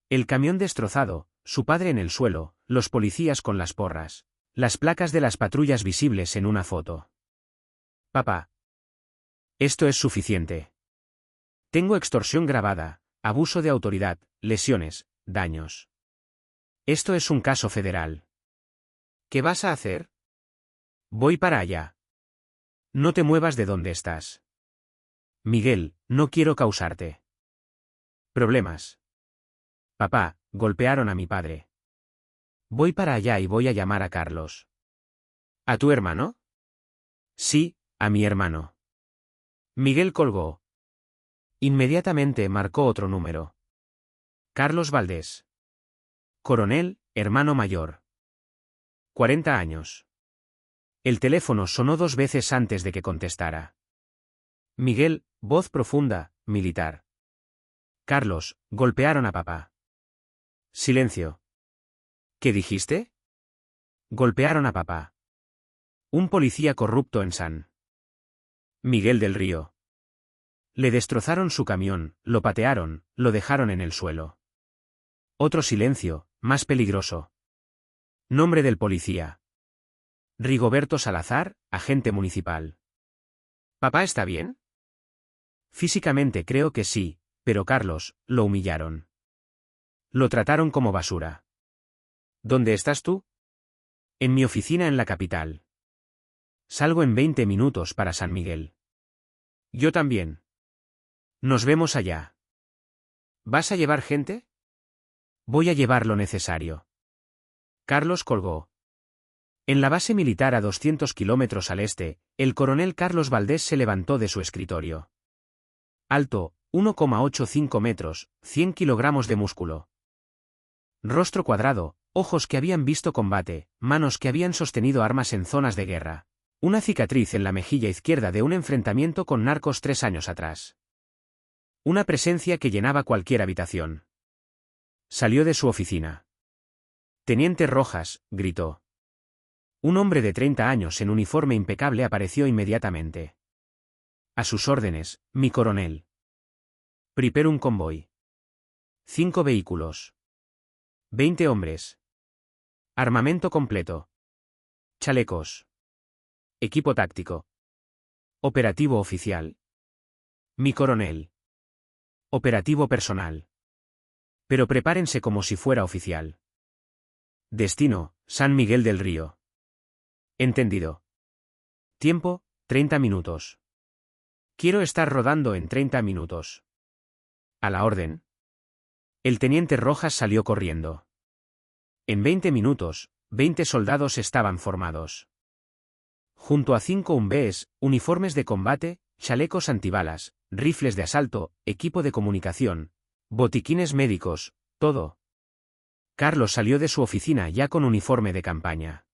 El camión destrozado, su padre en el suelo, los policías con las porras, las placas de las patrullas visibles en una foto. Papá. Esto es suficiente. Tengo extorsión grabada, abuso de autoridad, lesiones, daños. Esto es un caso federal. ¿Qué vas a hacer? Voy para allá. No te muevas de donde estás. Miguel, no quiero causarte problemas. Papá, golpearon a mi padre. Voy para allá y voy a llamar a Carlos. ¿A tu hermano? Sí, a mi hermano. Miguel colgó. Inmediatamente marcó otro número. Carlos Valdés. Coronel, hermano mayor. 40 años. El teléfono sonó 2 veces antes de que contestara. Miguel, voz profunda, militar. Carlos, golpearon a papá. Silencio. ¿Qué dijiste? Golpearon a papá. Un policía corrupto en San Miguel del Río. Le destrozaron su camión, lo patearon, lo dejaron en el suelo. Otro silencio, más peligroso. Nombre del policía. Rigoberto Salazar, agente municipal. ¿Papá está bien? Físicamente creo que sí, pero Carlos, lo humillaron. Lo trataron como basura. ¿Dónde estás tú? En mi oficina en la capital. Salgo en 20 minutos para San Miguel. Yo también. Nos vemos allá. ¿Vas a llevar gente? Voy a llevar lo necesario. Carlos colgó. En la base militar a 200 kilómetros al este, el coronel Carlos Valdés se levantó de su escritorio. Alto, 1,85 metros, 100 kilogramos de músculo. Rostro cuadrado, ojos que habían visto combate, manos que habían sostenido armas en zonas de guerra. Una cicatriz en la mejilla izquierda de un enfrentamiento con narcos 3 años atrás. Una presencia que llenaba cualquier habitación. Salió de su oficina. Teniente Rojas, gritó. Un hombre de 30 años en uniforme impecable apareció inmediatamente. A sus órdenes, mi coronel. Prepare un convoy. 5 vehículos. 20 hombres. Armamento completo. Chalecos. Equipo táctico. Operativo oficial. Mi coronel. Operativo personal. Pero prepárense como si fuera oficial. Destino, San Miguel del Río. Entendido. Tiempo, 30 minutos. Quiero estar rodando en 30 minutos. A la orden. El teniente Rojas salió corriendo. En 20 minutos, 20 soldados estaban formados. Junto a 5 UMBs, uniformes de combate, chalecos antibalas, rifles de asalto, equipo de comunicación, botiquines médicos, todo. Carlos salió de su oficina ya con uniforme de campaña.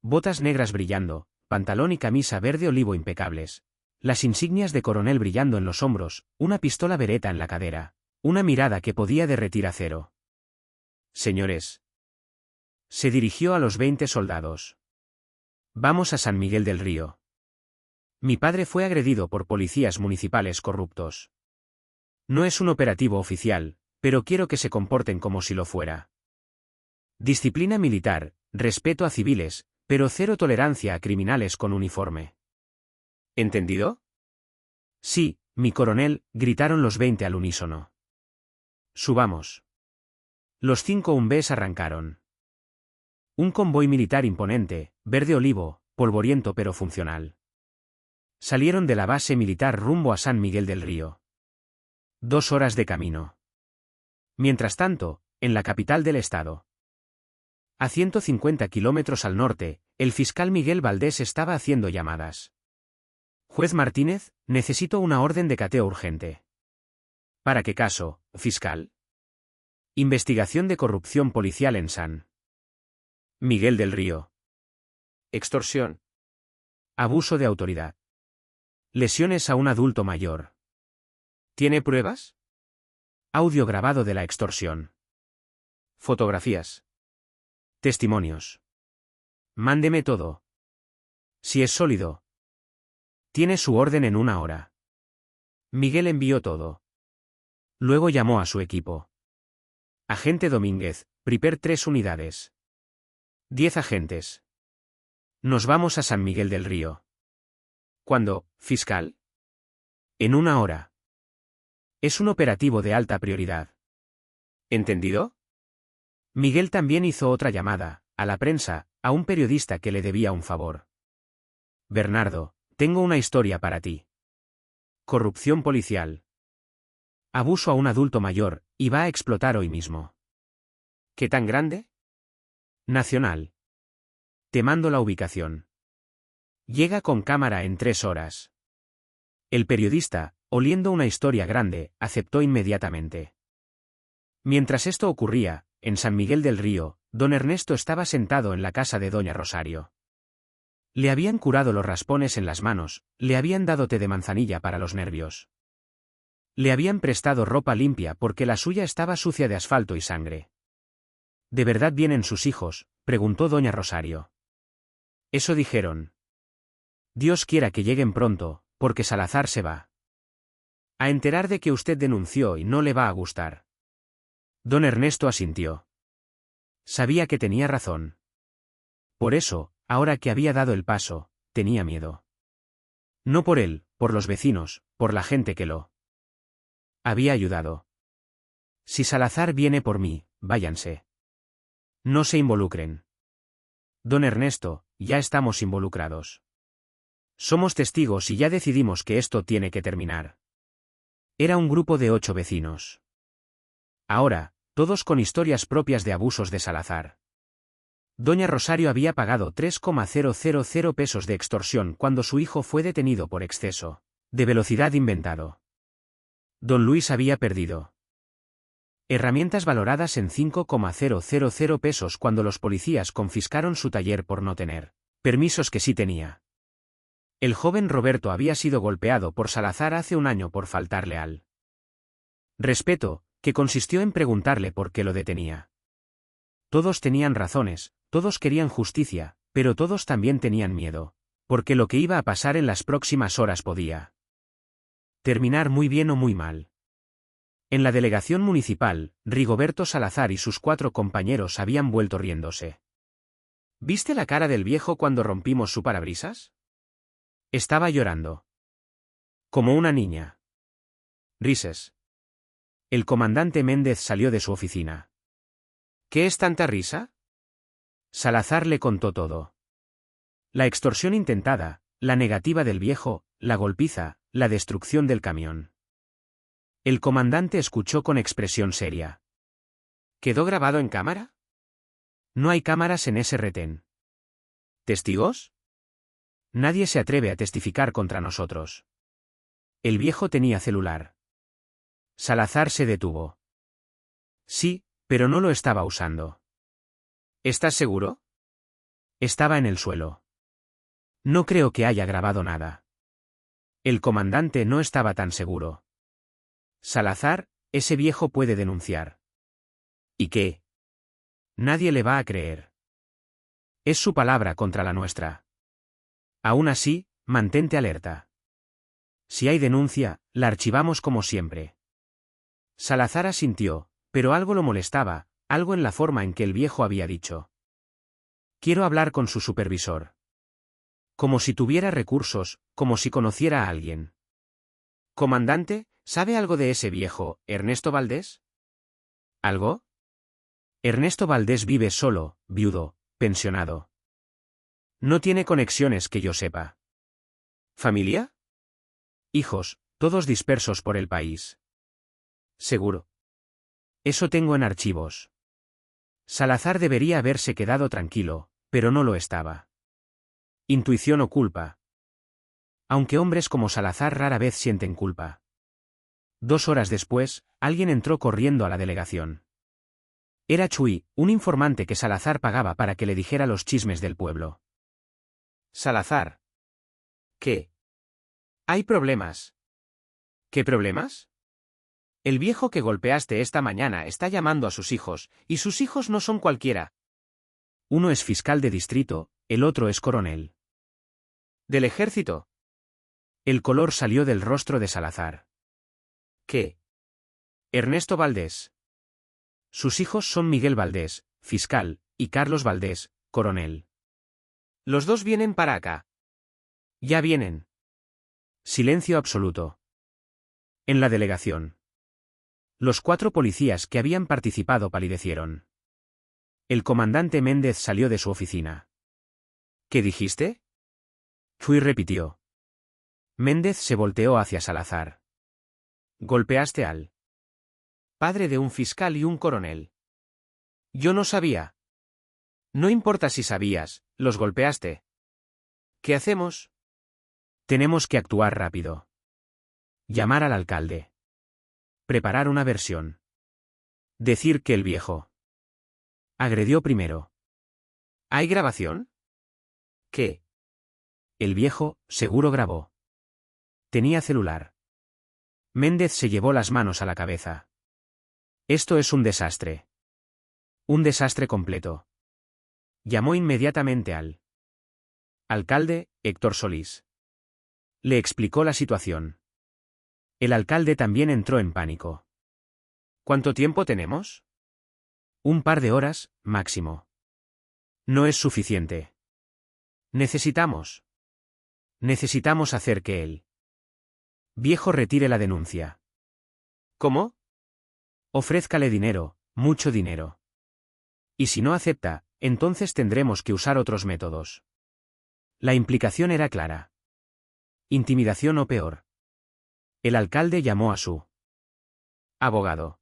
Botas negras brillando, pantalón y camisa verde olivo impecables. Las insignias de coronel brillando en los hombros, una pistola Beretta en la cadera, una mirada que podía derretir acero. Señores. Se dirigió a los 20 soldados. Vamos a San Miguel del Río. Mi padre fue agredido por policías municipales corruptos. No es un operativo oficial, pero quiero que se comporten como si lo fuera. Disciplina militar, respeto a civiles, pero cero tolerancia a criminales con uniforme. ¿Entendido? Sí, mi coronel, gritaron los 20 al unísono. Subamos. Los 5 UMBs arrancaron. Un convoy militar imponente, verde olivo, polvoriento pero funcional. Salieron de la base militar rumbo a San Miguel del Río. 2 horas de camino. Mientras tanto, en la capital del estado. A 150 kilómetros al norte, el fiscal Miguel Valdés estaba haciendo llamadas. Juez Martínez, necesito una orden de cateo urgente. ¿Para qué caso, fiscal? Investigación de corrupción policial en San Miguel del Río. Extorsión. Abuso de autoridad. Lesiones a un adulto mayor. ¿Tiene pruebas? Audio grabado de la extorsión. Fotografías. Testimonios. Mándeme todo. Si es sólido. Tiene su orden en 1 hora. Miguel envió todo. Luego llamó a su equipo. Agente Domínguez, prepare 3 unidades. 10 agentes. Nos vamos a San Miguel del Río. ¿Cuándo, fiscal? En 1 hora. Es un operativo de alta prioridad. ¿Entendido? Miguel también hizo otra llamada, a la prensa, a un periodista que le debía un favor. Bernardo, tengo una historia para ti. Corrupción policial. Abuso a un adulto mayor, y va a explotar hoy mismo. ¿Qué tan grande? Nacional. Te mando la ubicación. Llega con cámara en 3 horas. El periodista, oliendo una historia grande, aceptó inmediatamente. Mientras esto ocurría, en San Miguel del Río, don Ernesto estaba sentado en la casa de doña Rosario. Le habían curado los raspones en las manos, le habían dado té de manzanilla para los nervios. Le habían prestado ropa limpia porque la suya estaba sucia de asfalto y sangre. ¿De verdad vienen sus hijos?, preguntó doña Rosario. Eso dijeron. Dios quiera que lleguen pronto, porque Salazar se va a enterar de que usted denunció y no le va a gustar. Don Ernesto asintió. Sabía que tenía razón. Por eso, ahora que había dado el paso, tenía miedo. No por él, por los vecinos, por la gente que lo había ayudado. Si Salazar viene por mí, váyanse. No se involucren. Don Ernesto, ya estamos involucrados. Somos testigos y ya decidimos que esto tiene que terminar. Era un grupo de 8 vecinos. Ahora, todos con historias propias de abusos de Salazar. Doña Rosario había pagado 3,000 pesos de extorsión cuando su hijo fue detenido por exceso de velocidad inventado. Don Luis había perdido herramientas valoradas en 5,000 pesos cuando los policías confiscaron su taller por no tener permisos que sí tenía. El joven Roberto había sido golpeado por Salazar hace 1 año por faltarle al respeto, que consistió en preguntarle por qué lo detenía. Todos tenían razones, todos querían justicia, pero todos también tenían miedo, porque lo que iba a pasar en las próximas horas podía terminar muy bien o muy mal. En la delegación municipal, Rigoberto Salazar y sus 4 compañeros habían vuelto riéndose. ¿Viste la cara del viejo cuando rompimos su parabrisas? Estaba llorando. Como una niña. Risas. El comandante Méndez salió de su oficina. ¿Qué es tanta risa? Salazar le contó todo. La extorsión intentada, la negativa del viejo, la golpiza, la destrucción del camión. El comandante escuchó con expresión seria. ¿Quedó grabado en cámara? No hay cámaras en ese retén. ¿Testigos? Nadie se atreve a testificar contra nosotros. El viejo tenía celular. Salazar se detuvo. Sí, pero no lo estaba usando. ¿Estás seguro? Estaba en el suelo. No creo que haya grabado nada. El comandante no estaba tan seguro. Salazar, ese viejo puede denunciar. ¿Y qué? Nadie le va a creer. Es su palabra contra la nuestra. Aún así, mantente alerta. Si hay denuncia, la archivamos como siempre. Salazar asintió, pero algo lo molestaba, algo en la forma en que el viejo había dicho. Quiero hablar con su supervisor. Como si tuviera recursos, como si conociera a alguien. Comandante, ¿sabe algo de ese viejo, Ernesto Valdés? ¿Algo? Ernesto Valdés vive solo, viudo, pensionado. No tiene conexiones que yo sepa. ¿Familia? Hijos, todos dispersos por el país. Seguro. Eso tengo en archivos. Salazar debería haberse quedado tranquilo, pero no lo estaba. Intuición o culpa. Aunque hombres como Salazar rara vez sienten culpa. 2 horas después, alguien entró corriendo a la delegación. Era Chuy, un informante que Salazar pagaba para que le dijera los chismes del pueblo. Salazar. ¿Qué? Hay problemas. ¿Qué problemas? El viejo que golpeaste esta mañana está llamando a sus hijos, y sus hijos no son cualquiera. Uno es fiscal de distrito, el otro es coronel. ¿Del ejército? El color salió del rostro de Salazar. ¿Qué? Ernesto Valdés. Sus hijos son Miguel Valdés, fiscal, y Carlos Valdés, coronel. Los dos vienen para acá. Ya vienen. Silencio absoluto. En la delegación. Los 4 policías que habían participado palidecieron. El comandante Méndez salió de su oficina. ¿Qué dijiste? Chuy repitió. Méndez se volteó hacia Salazar. Golpeaste al padre de un fiscal y un coronel. Yo no sabía. No importa si sabías, los golpeaste. ¿Qué hacemos? Tenemos que actuar rápido. Llamar al alcalde. Preparar una versión. Decir que el viejo agredió primero. ¿Hay grabación? ¿Qué? El viejo, seguro grabó. Tenía celular. Méndez se llevó las manos a la cabeza. Esto es un desastre. Un desastre completo. Llamó inmediatamente al alcalde, Héctor Solís. Le explicó la situación. El alcalde también entró en pánico. ¿Cuánto tiempo tenemos? Un par de horas, máximo. No es suficiente. Necesitamos hacer que el viejo retire la denuncia. ¿Cómo? Ofrézcale dinero, mucho dinero. Y si no acepta, entonces tendremos que usar otros métodos. La implicación era clara. Intimidación o peor. El alcalde llamó a su abogado.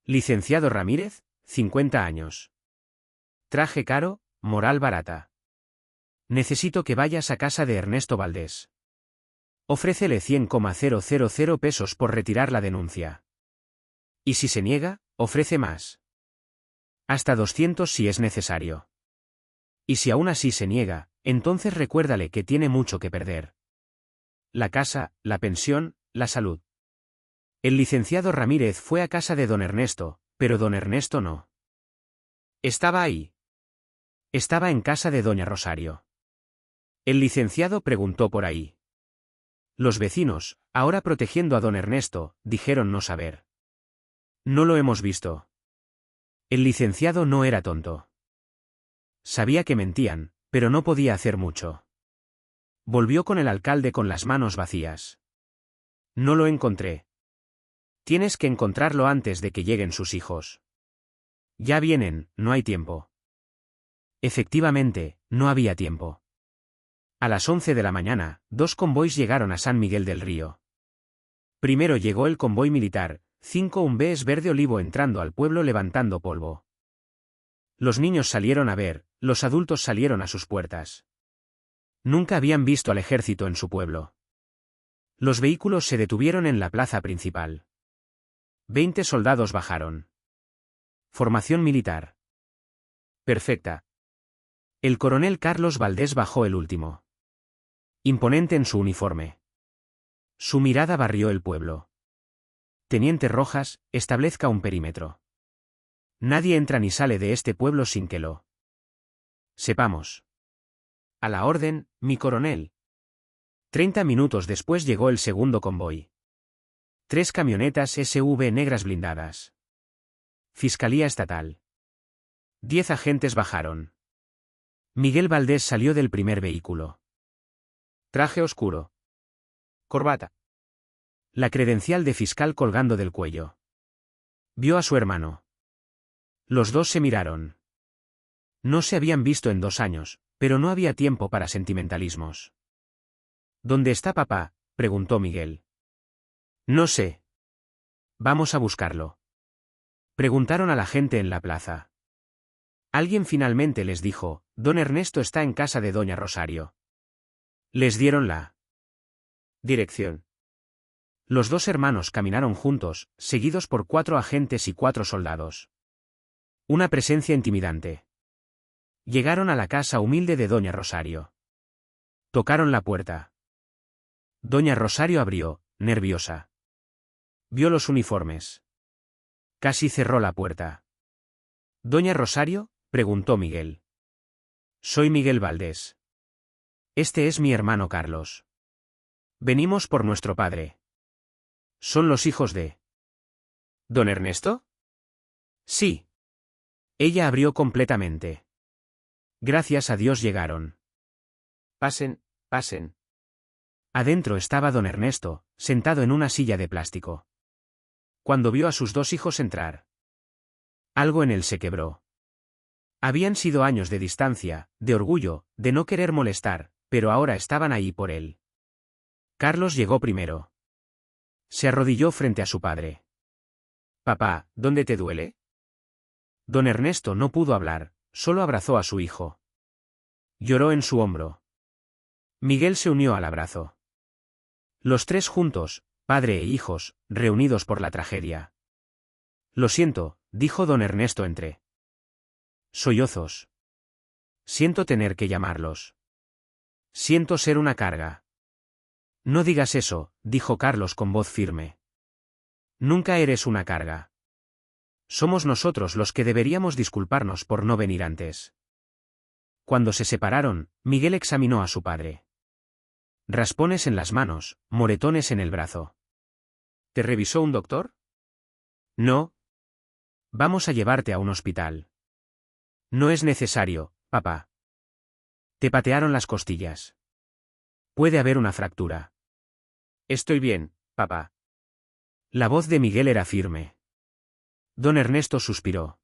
Licenciado Ramírez, 50 años. Traje caro, moral barata. Necesito que vayas a casa de Ernesto Valdés. Ofrécele 100,000 pesos por retirar la denuncia. Y si se niega, ofrece más. Hasta 200 si es necesario. Y si aún así se niega, entonces recuérdale que tiene mucho que perder. La casa, la pensión, la salud. El licenciado Ramírez fue a casa de don Ernesto, pero don Ernesto no estaba ahí. Estaba en casa de doña Rosario. El licenciado preguntó por ahí. Los vecinos, ahora protegiendo a don Ernesto, dijeron no saber. No lo hemos visto. El licenciado no era tonto. Sabía que mentían, pero no podía hacer mucho. Volvió con el alcalde con las manos vacías. No lo encontré. Tienes que encontrarlo antes de que lleguen sus hijos. Ya vienen, no hay tiempo. Efectivamente, no había tiempo. A las 11 de la mañana, 2 convoys llegaron a San Miguel del Río. Primero llegó el convoy militar, 5 Bs verde olivo entrando al pueblo levantando polvo. Los niños salieron a ver, los adultos salieron a sus puertas. Nunca habían visto al ejército en su pueblo. Los vehículos se detuvieron en la plaza principal. 20 soldados bajaron. Formación militar. Perfecta. El coronel Carlos Valdés bajó el último. Imponente en su uniforme. Su mirada barrió el pueblo. Teniente Rojas, establezca un perímetro. Nadie entra ni sale de este pueblo sin que lo Sepamos. A la orden, mi coronel. 30 minutos después llegó el segundo convoy. 3 camionetas SV negras blindadas. Fiscalía Estatal. 10 agentes bajaron. Miguel Valdés salió del primer vehículo. Traje oscuro. Corbata. La credencial de fiscal colgando del cuello. Vio a su hermano. Los dos se miraron. No se habían visto en 2 años, pero no había tiempo para sentimentalismos. ¿Dónde está papá?, preguntó Miguel. No sé. Vamos a buscarlo. Preguntaron a la gente en la plaza. Alguien finalmente les dijo, don Ernesto está en casa de doña Rosario. Les dieron la dirección. Los 2 hermanos caminaron juntos, seguidos por 4 agentes y 4 soldados. Una presencia intimidante. Llegaron a la casa humilde de doña Rosario. Tocaron la puerta. Doña Rosario abrió, nerviosa. Vio los uniformes. Casi cerró la puerta. ¿Doña Rosario?, preguntó Miguel. Soy Miguel Valdés. Este es mi hermano Carlos. Venimos por nuestro padre. ¿Son los hijos de don Ernesto? Sí. Ella abrió completamente. Gracias a Dios llegaron. Pasen, pasen. Adentro estaba don Ernesto, sentado en una silla de plástico. Cuando vio a sus 2 hijos entrar, algo en él se quebró. Habían sido años de distancia, de orgullo, de no querer molestar, pero ahora estaban ahí por él. Carlos llegó primero. Se arrodilló frente a su padre. Papá, ¿dónde te duele? Don Ernesto no pudo hablar, solo abrazó a su hijo. Lloró en su hombro. Miguel se unió al abrazo. Los 3 juntos, padre e hijos, reunidos por la tragedia. Lo siento, dijo don Ernesto entre sollozos. Siento tener que llamarlos. Siento ser una carga. No digas eso, dijo Carlos con voz firme. Nunca eres una carga. Somos nosotros los que deberíamos disculparnos por no venir antes. Cuando se separaron, Miguel examinó a su padre. Raspones en las manos, moretones en el brazo. ¿Te revisó un doctor? No. Vamos a llevarte a un hospital. No es necesario, papá. Te patearon las costillas. Puede haber una fractura. Estoy bien, papá. La voz de Miguel era firme. Don Ernesto suspiró.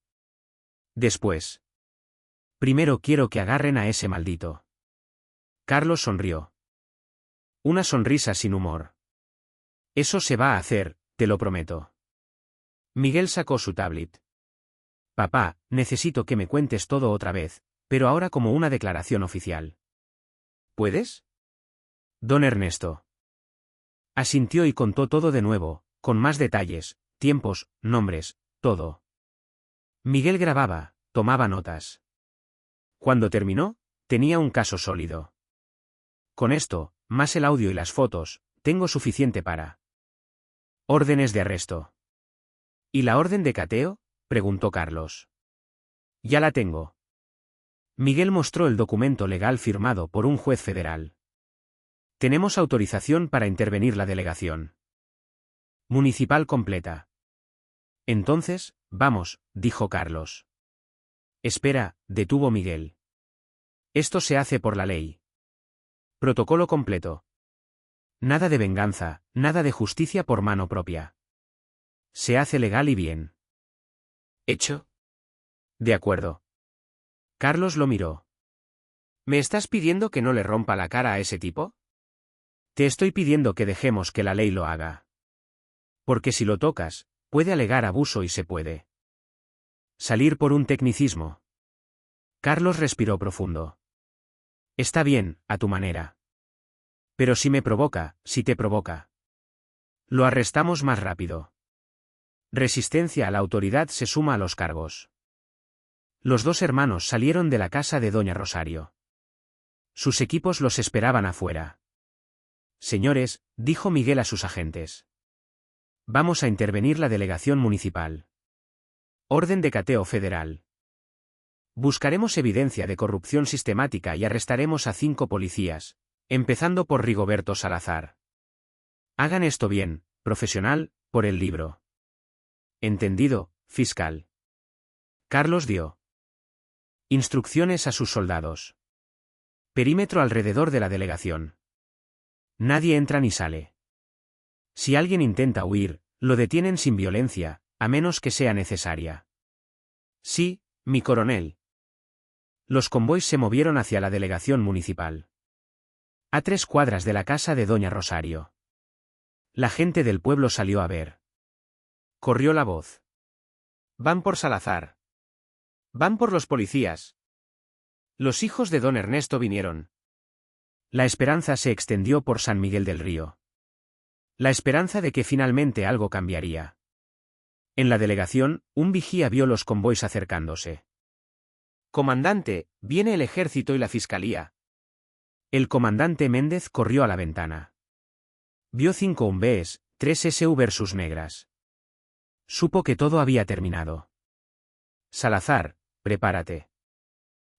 Después. Primero quiero que agarren a ese maldito. Carlos sonrió. Una sonrisa sin humor. Eso se va a hacer, te lo prometo. Miguel sacó su tablet. Papá, necesito que me cuentes todo otra vez, pero ahora como una declaración oficial. ¿Puedes? Don Ernesto asintió y contó todo de nuevo, con más detalles, tiempos, nombres, todo. Miguel grababa, tomaba notas. Cuando terminó, tenía un caso sólido. Con esto, más el audio y las fotos, tengo suficiente para órdenes de arresto. ¿Y la orden de cateo?, preguntó Carlos. Ya la tengo. Miguel mostró el documento legal firmado por un juez federal. Tenemos autorización para intervenir la delegación municipal completa. Entonces, vamos, dijo Carlos. Espera, detuvo Miguel. Esto se hace por la ley. Protocolo completo. Nada de venganza, nada de justicia por mano propia. Se hace legal y bien. ¿Hecho? De acuerdo. Carlos lo miró. ¿Me estás pidiendo que no le rompa la cara a ese tipo? Te estoy pidiendo que dejemos que la ley lo haga. Porque si lo tocas, puede alegar abuso y se puede salir por un tecnicismo. Carlos respiró profundo. Está bien, a tu manera. Pero si me provoca, si te provoca. Lo arrestamos más rápido. Resistencia a la autoridad se suma a los cargos. Los 2 hermanos salieron de la casa de doña Rosario. Sus equipos los esperaban afuera. Señores, dijo Miguel a sus agentes. Vamos a intervenir la delegación municipal. Orden de cateo federal. Buscaremos evidencia de corrupción sistemática y arrestaremos a 5 policías, empezando por Rigoberto Salazar. Hagan esto bien, profesional, por el libro. Entendido, fiscal. Carlos dio instrucciones a sus soldados. Perímetro alrededor de la delegación. Nadie entra ni sale. Si alguien intenta huir, lo detienen sin violencia, a menos que sea necesaria. Sí, mi coronel. Los convoys se movieron hacia la delegación municipal. A 3 cuadras de la casa de doña Rosario. La gente del pueblo salió a ver. Corrió la voz. Van por Salazar. Van por los policías. Los hijos de don Ernesto vinieron. La esperanza se extendió por San Miguel del Río. La esperanza de que finalmente algo cambiaría. En la delegación, un vigía vio los convoys acercándose. Comandante, viene el ejército y la fiscalía. El comandante Méndez corrió a la ventana. Vio 5 UMBs, 3 SU versus negras. Supo que todo había terminado. Salazar, prepárate.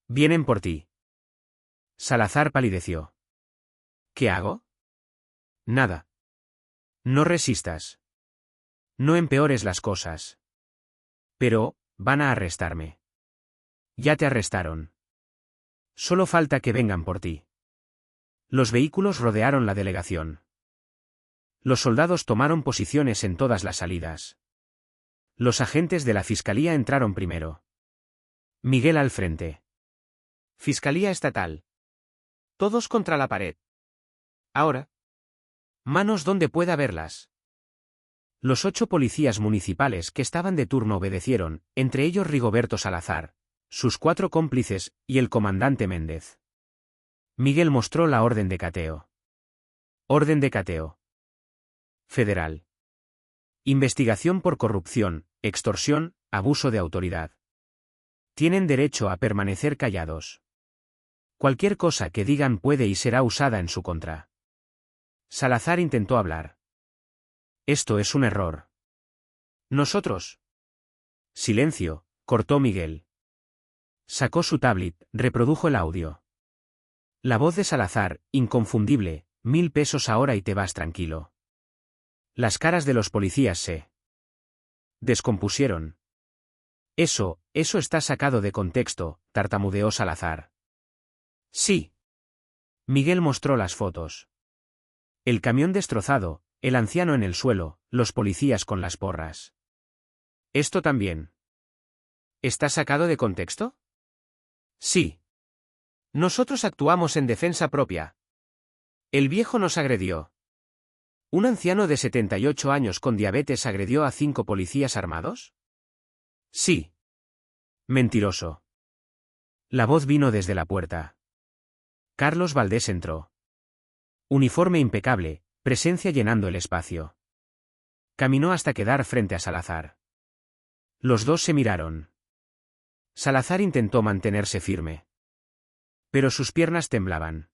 Vienen por ti. Salazar palideció. ¿Qué hago? Nada. No resistas. No empeores las cosas. Pero, van a arrestarme. Ya te arrestaron. Solo falta que vengan por ti. Los vehículos rodearon la delegación. Los soldados tomaron posiciones en todas las salidas. Los agentes de la fiscalía entraron primero. Miguel al frente. Fiscalía Estatal. Todos contra la pared. Ahora. Manos donde pueda verlas. Los 8 policías municipales que estaban de turno obedecieron, entre ellos Rigoberto Salazar, sus 4 cómplices, y el comandante Méndez. Miguel mostró la orden de cateo. Orden de cateo. Federal. Investigación por corrupción, extorsión, abuso de autoridad. Tienen derecho a permanecer callados. Cualquier cosa que digan puede y será usada en su contra. Salazar intentó hablar. Esto es un error. Nosotros. Silencio, cortó Miguel. Sacó su tablet, reprodujo el audio. La voz de Salazar, inconfundible, 1000 pesos ahora y te vas tranquilo. Las caras de los policías se descompusieron. Eso está sacado de contexto, tartamudeó Salazar. Sí. Miguel mostró las fotos. El camión destrozado, el anciano en el suelo, los policías con las porras. ¿Esto también está sacado de contexto? Sí. Nosotros actuamos en defensa propia. El viejo nos agredió. ¿Un anciano de 78 años con diabetes agredió a 5 policías armados? Sí. Mentiroso. La voz vino desde la puerta. Carlos Valdés entró. Uniforme impecable, presencia llenando el espacio. Caminó hasta quedar frente a Salazar. Los dos se miraron. Salazar intentó mantenerse firme. Pero sus piernas temblaban.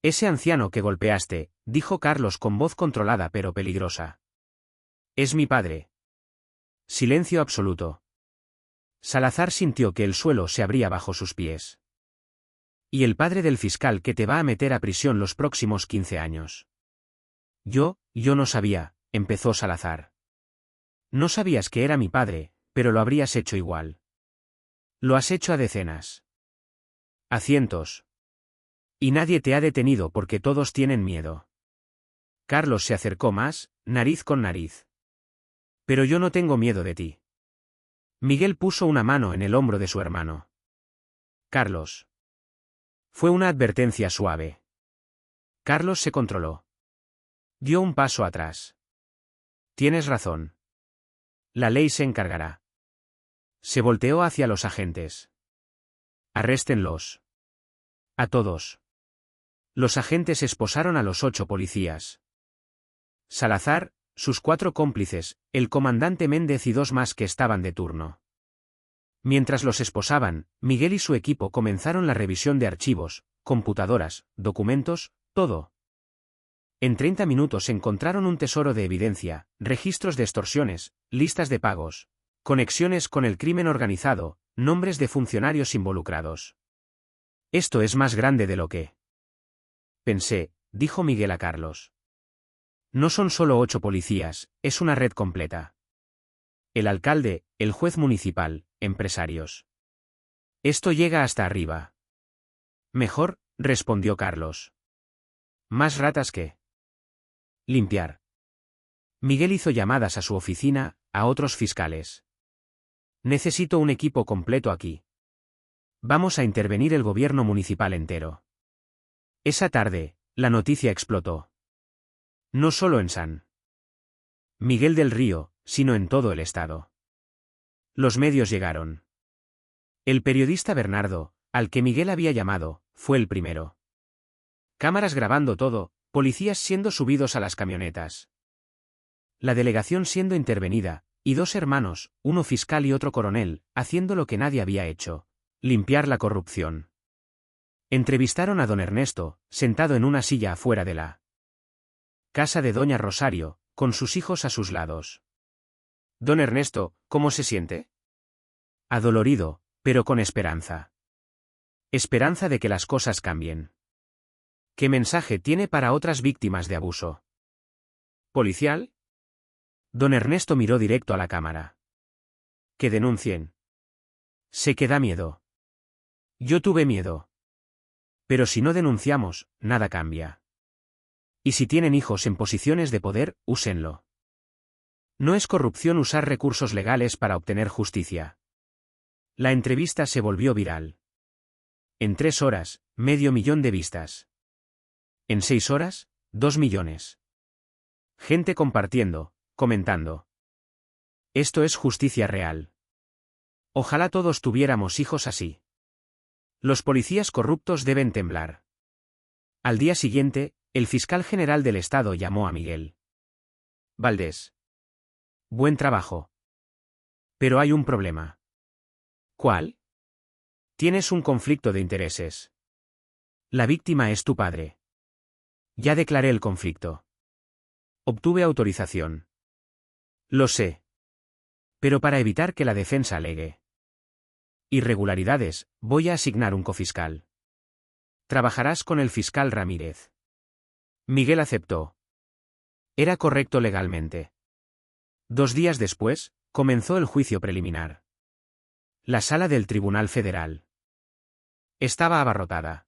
Ese anciano que golpeaste, dijo Carlos con voz controlada pero peligrosa. Es mi padre. Silencio absoluto. Salazar sintió que el suelo se abría bajo sus pies. Y el padre del fiscal que te va a meter a prisión los próximos 15 años. Yo no sabía, empezó Salazar. No sabías que era mi padre, pero lo habrías hecho igual. Lo has hecho a decenas. A cientos. Y nadie te ha detenido porque todos tienen miedo. Carlos se acercó más, nariz con nariz. Pero yo no tengo miedo de ti. Miguel puso una mano en el hombro de su hermano. Carlos. Fue una advertencia suave. Carlos se controló. Dio un paso atrás. Tienes razón. La ley se encargará. Se volteó hacia los agentes. Arréstenlos. A todos. Los agentes esposaron a los 8 policías. Salazar, sus 4 cómplices, el comandante Méndez y 2 más que estaban de turno. Mientras los esposaban, Miguel y su equipo comenzaron la revisión de archivos, computadoras, documentos, todo. En 30 minutos encontraron un tesoro de evidencia, registros de extorsiones, listas de pagos, conexiones con el crimen organizado, Nombres de funcionarios involucrados. Esto es más grande de lo que pensé, dijo Miguel a Carlos. No son solo 8 policías, es una red completa. El alcalde, el juez municipal, empresarios. Esto llega hasta arriba. Mejor, respondió Carlos. Más ratas que limpiar. Miguel hizo llamadas a su oficina, a otros fiscales. Necesito un equipo completo aquí. Vamos a intervenir el gobierno municipal entero. Esa tarde, la noticia explotó. No solo en San Miguel del Río, sino en todo el estado. Los medios llegaron. El periodista Bernardo, al que Miguel había llamado, fue el primero. Cámaras grabando todo, policías siendo subidos a las camionetas. La delegación siendo intervenida, y 2 hermanos, uno fiscal y otro coronel, haciendo lo que nadie había hecho: limpiar la corrupción. Entrevistaron a don Ernesto, sentado en una silla afuera de la casa de doña Rosario, con sus hijos a sus lados. Don Ernesto, ¿cómo se siente? Adolorido, pero con esperanza. Esperanza de que las cosas cambien. ¿Qué mensaje tiene para otras víctimas de abuso policial? Don Ernesto miró directo a la cámara. Que denuncien. Sé que da miedo. Yo tuve miedo. Pero si no denunciamos, nada cambia. Y si tienen hijos en posiciones de poder, úsenlo. No es corrupción usar recursos legales para obtener justicia. La entrevista se volvió viral. En 3 horas, 500.000 de vistas. En 6 horas, 2 millones. Gente compartiendo, comentando. Esto es justicia real. Ojalá todos tuviéramos hijos así. Los policías corruptos deben temblar. Al día siguiente, el fiscal general del estado llamó a Miguel Valdés. Buen trabajo. Pero hay un problema. ¿Cuál? Tienes un conflicto de intereses. La víctima es tu padre. Ya declaré el conflicto. Obtuve autorización. Lo sé. Pero para evitar que la defensa alegue irregularidades, voy a asignar un cofiscal. Trabajarás con el fiscal Ramírez. Miguel aceptó. Era correcto legalmente. 2 días después, comenzó el juicio preliminar. La sala del Tribunal Federal estaba abarrotada.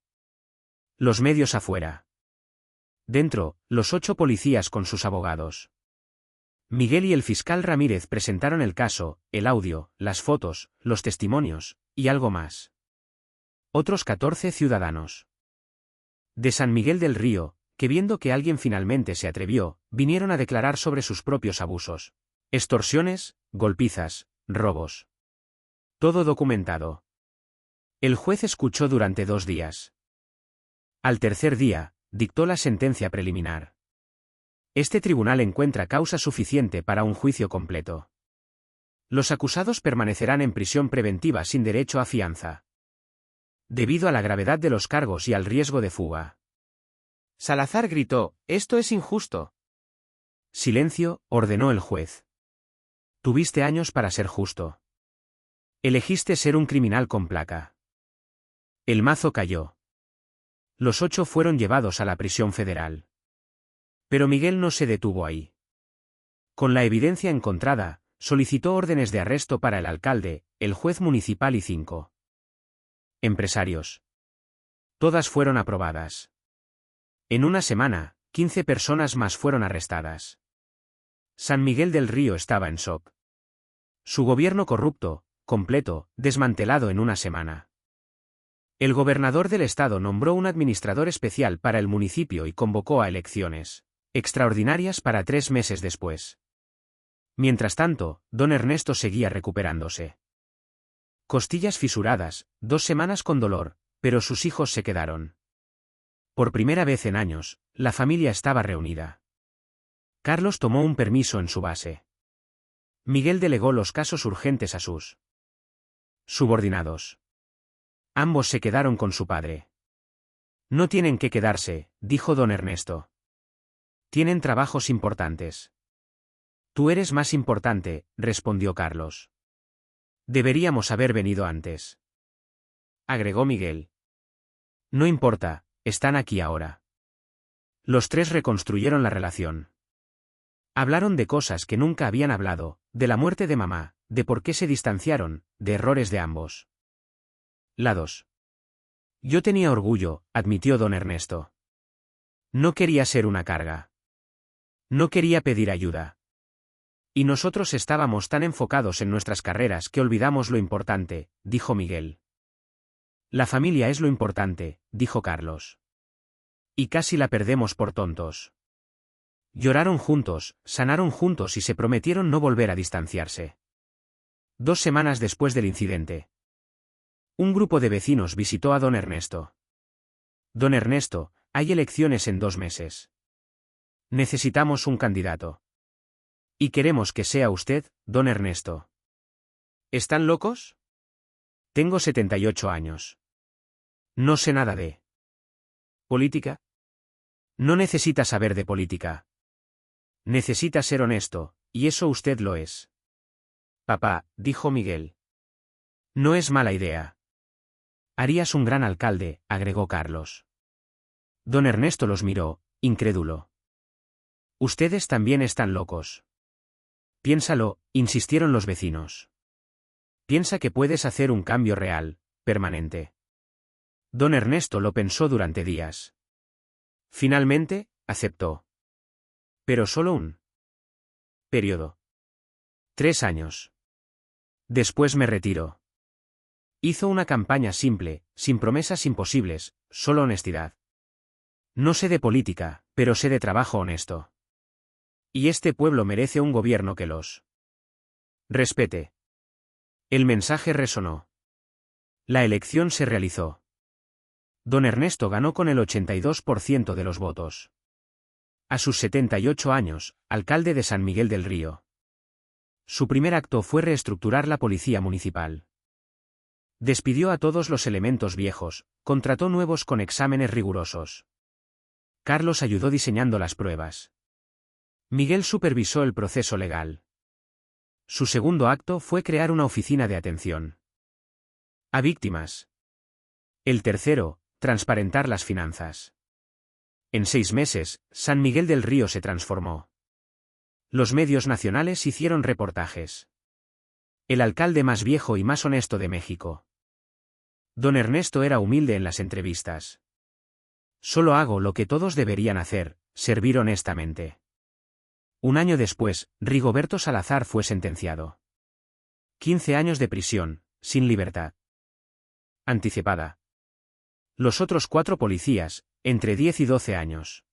Los medios afuera. Dentro, los 8 policías con sus abogados. Miguel y el fiscal Ramírez presentaron el caso, el audio, las fotos, los testimonios, y algo más. Otros 14 ciudadanos de San Miguel del Río, que viendo que alguien finalmente se atrevió, vinieron a declarar sobre sus propios abusos. Extorsiones, golpizas, robos. Todo documentado. El juez escuchó durante 2 días. Al tercer día, dictó la sentencia preliminar. Este tribunal encuentra causa suficiente para un juicio completo. Los acusados permanecerán en prisión preventiva sin derecho a fianza. Debido a la gravedad de los cargos y al riesgo de fuga. Salazar gritó: «¡Esto es injusto!». Silencio, ordenó el juez. Tuviste años para ser justo. Elegiste ser un criminal con placa. El mazo cayó. Los 8 fueron llevados a la prisión federal. Pero Miguel no se detuvo ahí. Con la evidencia encontrada, solicitó órdenes de arresto para el alcalde, el juez municipal y 5 empresarios. Todas fueron aprobadas. En una semana, 15 personas más fueron arrestadas. San Miguel del Río estaba en shock. Su gobierno corrupto, completo, desmantelado en una semana. El gobernador del estado nombró un administrador especial para el municipio y convocó a elecciones extraordinarias para 3 meses después. Mientras tanto, don Ernesto seguía recuperándose. Costillas fisuradas, 2 semanas con dolor, pero sus hijos se quedaron. Por primera vez en años, la familia estaba reunida. Carlos tomó un permiso en su base. Miguel delegó los casos urgentes a sus subordinados. Ambos se quedaron con su padre. No tienen que quedarse, dijo don Ernesto. Tienen trabajos importantes. Tú eres más importante, respondió Carlos. Deberíamos haber venido antes, agregó Miguel. No importa, están aquí ahora. Los tres reconstruyeron la relación. Hablaron de cosas que nunca habían hablado, de la muerte de mamá, de por qué se distanciaron, de errores de ambos lados. Yo tenía orgullo, admitió don Ernesto. No quería ser una carga. No quería pedir ayuda. Y nosotros estábamos tan enfocados en nuestras carreras que olvidamos lo importante, dijo Miguel. La familia es lo importante, dijo Carlos. Y casi la perdemos por tontos. Lloraron juntos, sanaron juntos y se prometieron no volver a distanciarse. 2 semanas después del incidente, un grupo de vecinos visitó a don Ernesto. Don Ernesto, hay elecciones en 2 meses. Necesitamos un candidato. Y queremos que sea usted, don Ernesto. ¿Están locos? Tengo 78 años. No sé nada de política. No necesita saber de política. Necesita ser honesto, y eso usted lo es. Papá, dijo Miguel. No es mala idea. Harías un gran alcalde, agregó Carlos. Don Ernesto los miró, incrédulo. Ustedes también están locos. Piénsalo, insistieron los vecinos. Piensa que puedes hacer un cambio real, permanente. Don Ernesto lo pensó durante días. Finalmente, aceptó. Pero solo un periodo. 3 años. Después me retiro. Hizo una campaña simple, sin promesas imposibles, solo honestidad. No sé de política, pero sé de trabajo honesto. Y este pueblo merece un gobierno que los respete. El mensaje resonó. La elección se realizó. Don Ernesto ganó con el 82% de los votos. A sus 78 años, alcalde de San Miguel del Río. Su primer acto fue reestructurar la policía municipal. Despidió a todos los elementos viejos, contrató nuevos con exámenes rigurosos. Carlos ayudó diseñando las pruebas. Miguel supervisó el proceso legal. Su segundo acto fue crear una oficina de atención a víctimas. El tercero, transparentar las finanzas. En 6 meses, San Miguel del Río se transformó. Los medios nacionales hicieron reportajes. El alcalde más viejo y más honesto de México. Don Ernesto era humilde en las entrevistas. Solo hago lo que todos deberían hacer, servir honestamente. 1 año después, Rigoberto Salazar fue sentenciado. 15 años de prisión, sin libertad anticipada. Los otros 4 policías, entre 10 y 12 años.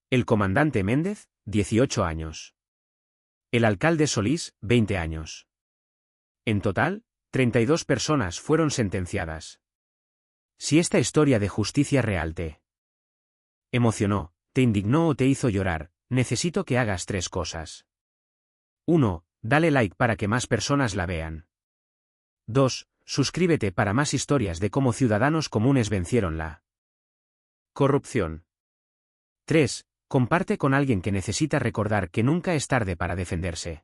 El comandante Méndez, 18 años. El alcalde Solís, 20 años. En total, 32 personas fueron sentenciadas. Si esta historia de justicia real te emocionó, te indignó o te hizo llorar, necesito que hagas 3 cosas. 1. Dale like para que más personas la vean. 2. Suscríbete para más historias de cómo ciudadanos comunes vencieron la corrupción. 3. Comparte con alguien que necesita recordar que nunca es tarde para defenderse.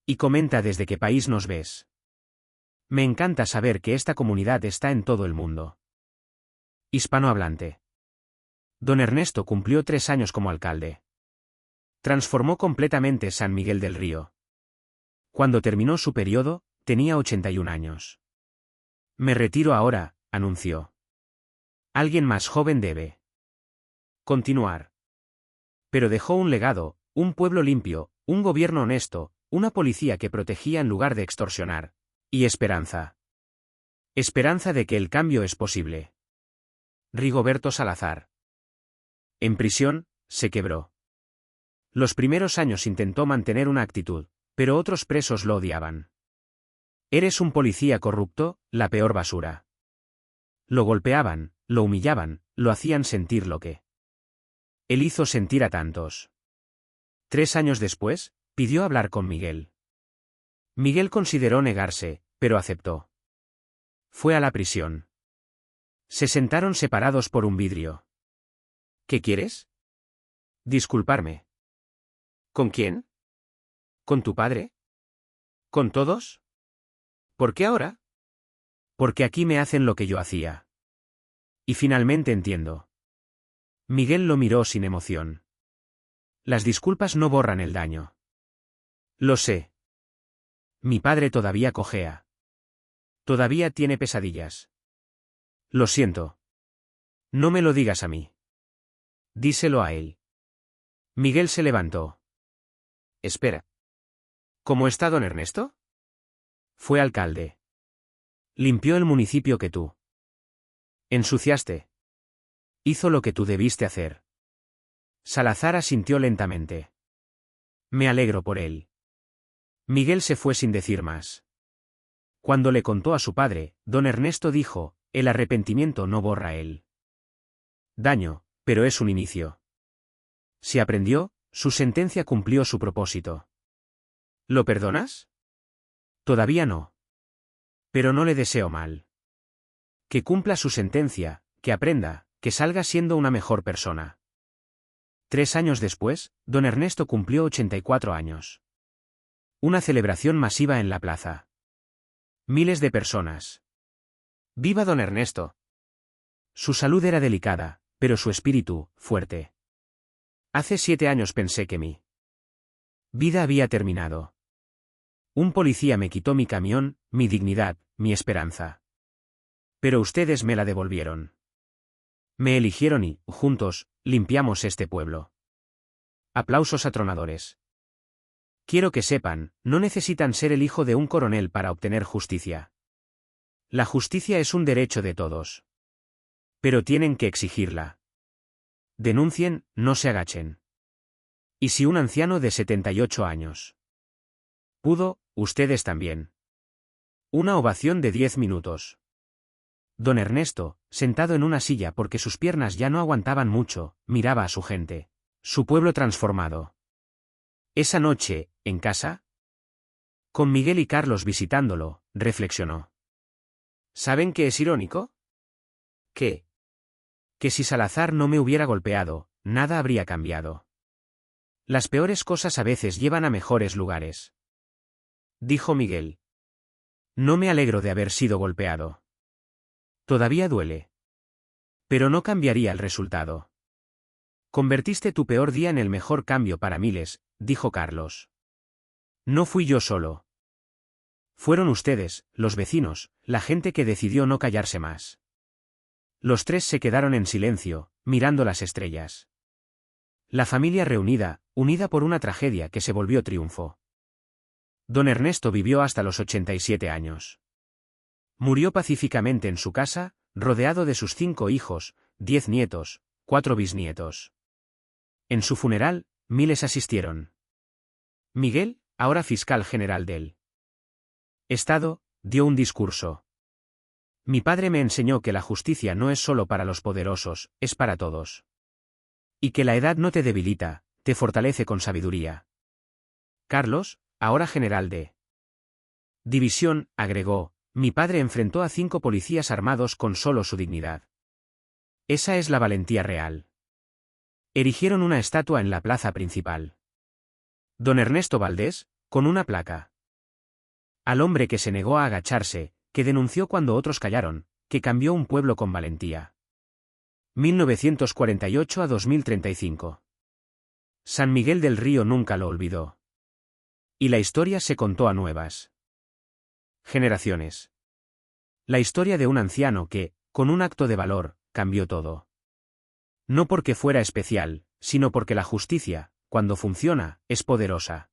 Y comenta desde qué país nos ves. Me encanta saber que esta comunidad está en todo el mundo hispanohablante. Don Ernesto cumplió 3 años como alcalde. Transformó completamente San Miguel del Río. Cuando terminó su periodo, tenía 81 años. Me retiro ahora, anunció. Alguien más joven debe continuar. Pero dejó un legado, un pueblo limpio, un gobierno honesto, una policía que protegía en lugar de extorsionar. Y esperanza. Esperanza de que el cambio es posible. Rigoberto Salazar. En prisión, se quebró. Los primeros años intentó mantener una actitud, pero otros presos lo odiaban. Eres un policía corrupto, la peor basura. Lo golpeaban, lo humillaban, lo hacían sentir lo que él hizo sentir a tantos. 3 años después, pidió hablar con Miguel. Miguel consideró negarse, pero aceptó. Fue a la prisión. Se sentaron separados por un vidrio. ¿Qué quieres? Disculparme. ¿Con quién? ¿Con tu padre? ¿Con todos? ¿Por qué ahora? Porque aquí me hacen lo que yo hacía. Y finalmente entiendo. Miguel lo miró sin emoción. Las disculpas no borran el daño. Lo sé. Mi padre todavía cojea. Todavía tiene pesadillas. Lo siento. No me lo digas a mí. Díselo a él. Miguel se levantó. Espera. ¿Cómo está don Ernesto? Fue alcalde. Limpió el municipio que tú ensuciaste. Hizo lo que tú debiste hacer. Salazar asintió lentamente. Me alegro por él. Miguel se fue sin decir más. Cuando le contó a su padre, don Ernesto dijo, el arrepentimiento no borra el daño, pero es un inicio. Si aprendió, su sentencia cumplió su propósito. ¿Lo perdonas? Todavía no. Pero no le deseo mal. Que cumpla su sentencia, que aprenda, que salga siendo una mejor persona. 3 años después, don Ernesto cumplió 84 años. Una celebración masiva en la plaza. Miles de personas. ¡Viva don Ernesto! Su salud era delicada, pero su espíritu, fuerte. Hace 7 años pensé que mi vida había terminado. Un policía me quitó mi camión, mi dignidad, mi esperanza. Pero ustedes me la devolvieron. Me eligieron y, juntos, limpiamos este pueblo. Aplausos atronadores. Quiero que sepan, no necesitan ser el hijo de un coronel para obtener justicia. La justicia es un derecho de todos. Pero tienen que exigirla. Denuncien, no se agachen. Y si un anciano de 78 años pudo, ustedes también. Una ovación de 10 minutos. Don Ernesto, sentado en una silla porque sus piernas ya no aguantaban mucho, miraba a su gente. Su pueblo transformado. Esa noche, en casa, con Miguel y Carlos visitándolo, reflexionó. ¿Saben qué es irónico? ¿Qué? Que si Salazar no me hubiera golpeado, nada habría cambiado. Las peores cosas a veces llevan a mejores lugares. Dijo Miguel. No me alegro de haber sido golpeado. Todavía duele. Pero no cambiaría el resultado. Convertiste tu peor día en el mejor cambio para miles, dijo Carlos. No fui yo solo. Fueron ustedes, los vecinos, la gente que decidió no callarse más. Los tres se quedaron en silencio, mirando las estrellas. La familia reunida, unida por una tragedia que se volvió triunfo. Don Ernesto vivió hasta los 87 años. Murió pacíficamente en su casa, rodeado de sus 5 hijos, 10 nietos, 4 bisnietos. En su funeral, miles asistieron. Miguel, ahora fiscal general del Estado, dio un discurso. Mi padre me enseñó que la justicia no es solo para los poderosos, es para todos. Y que la edad no te debilita, te fortalece con sabiduría. Carlos, ahora general de división, agregó, mi padre enfrentó a 5 policías armados con solo su dignidad. Esa es la valentía real. Erigieron una estatua en la plaza principal. Don Ernesto Valdés, con una placa. Al hombre que se negó a agacharse, que denunció cuando otros callaron, que cambió un pueblo con valentía. 1948 a 2035. San Miguel del Río nunca lo olvidó. Y la historia se contó a nuevas generaciones. La historia de un anciano que, con un acto de valor, cambió todo. No porque fuera especial, sino porque la justicia, cuando funciona, es poderosa.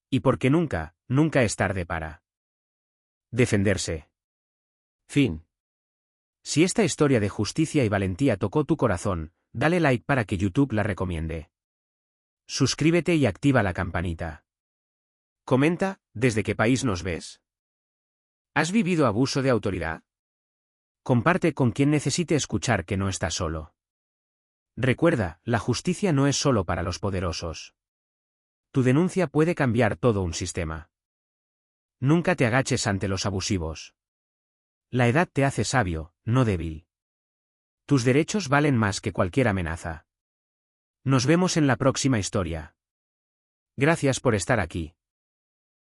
Y porque nunca, nunca es tarde para defenderse. Fin. Si esta historia de justicia y valentía tocó tu corazón, dale like para que YouTube la recomiende. Suscríbete y activa la campanita. Comenta, ¿desde qué país nos ves? ¿Has vivido abuso de autoridad? Comparte con quien necesite escuchar que no estás solo. Recuerda, la justicia no es solo para los poderosos. Tu denuncia puede cambiar todo un sistema. Nunca te agaches ante los abusivos. La edad te hace sabio, no débil. Tus derechos valen más que cualquier amenaza. Nos vemos en la próxima historia. Gracias por estar aquí.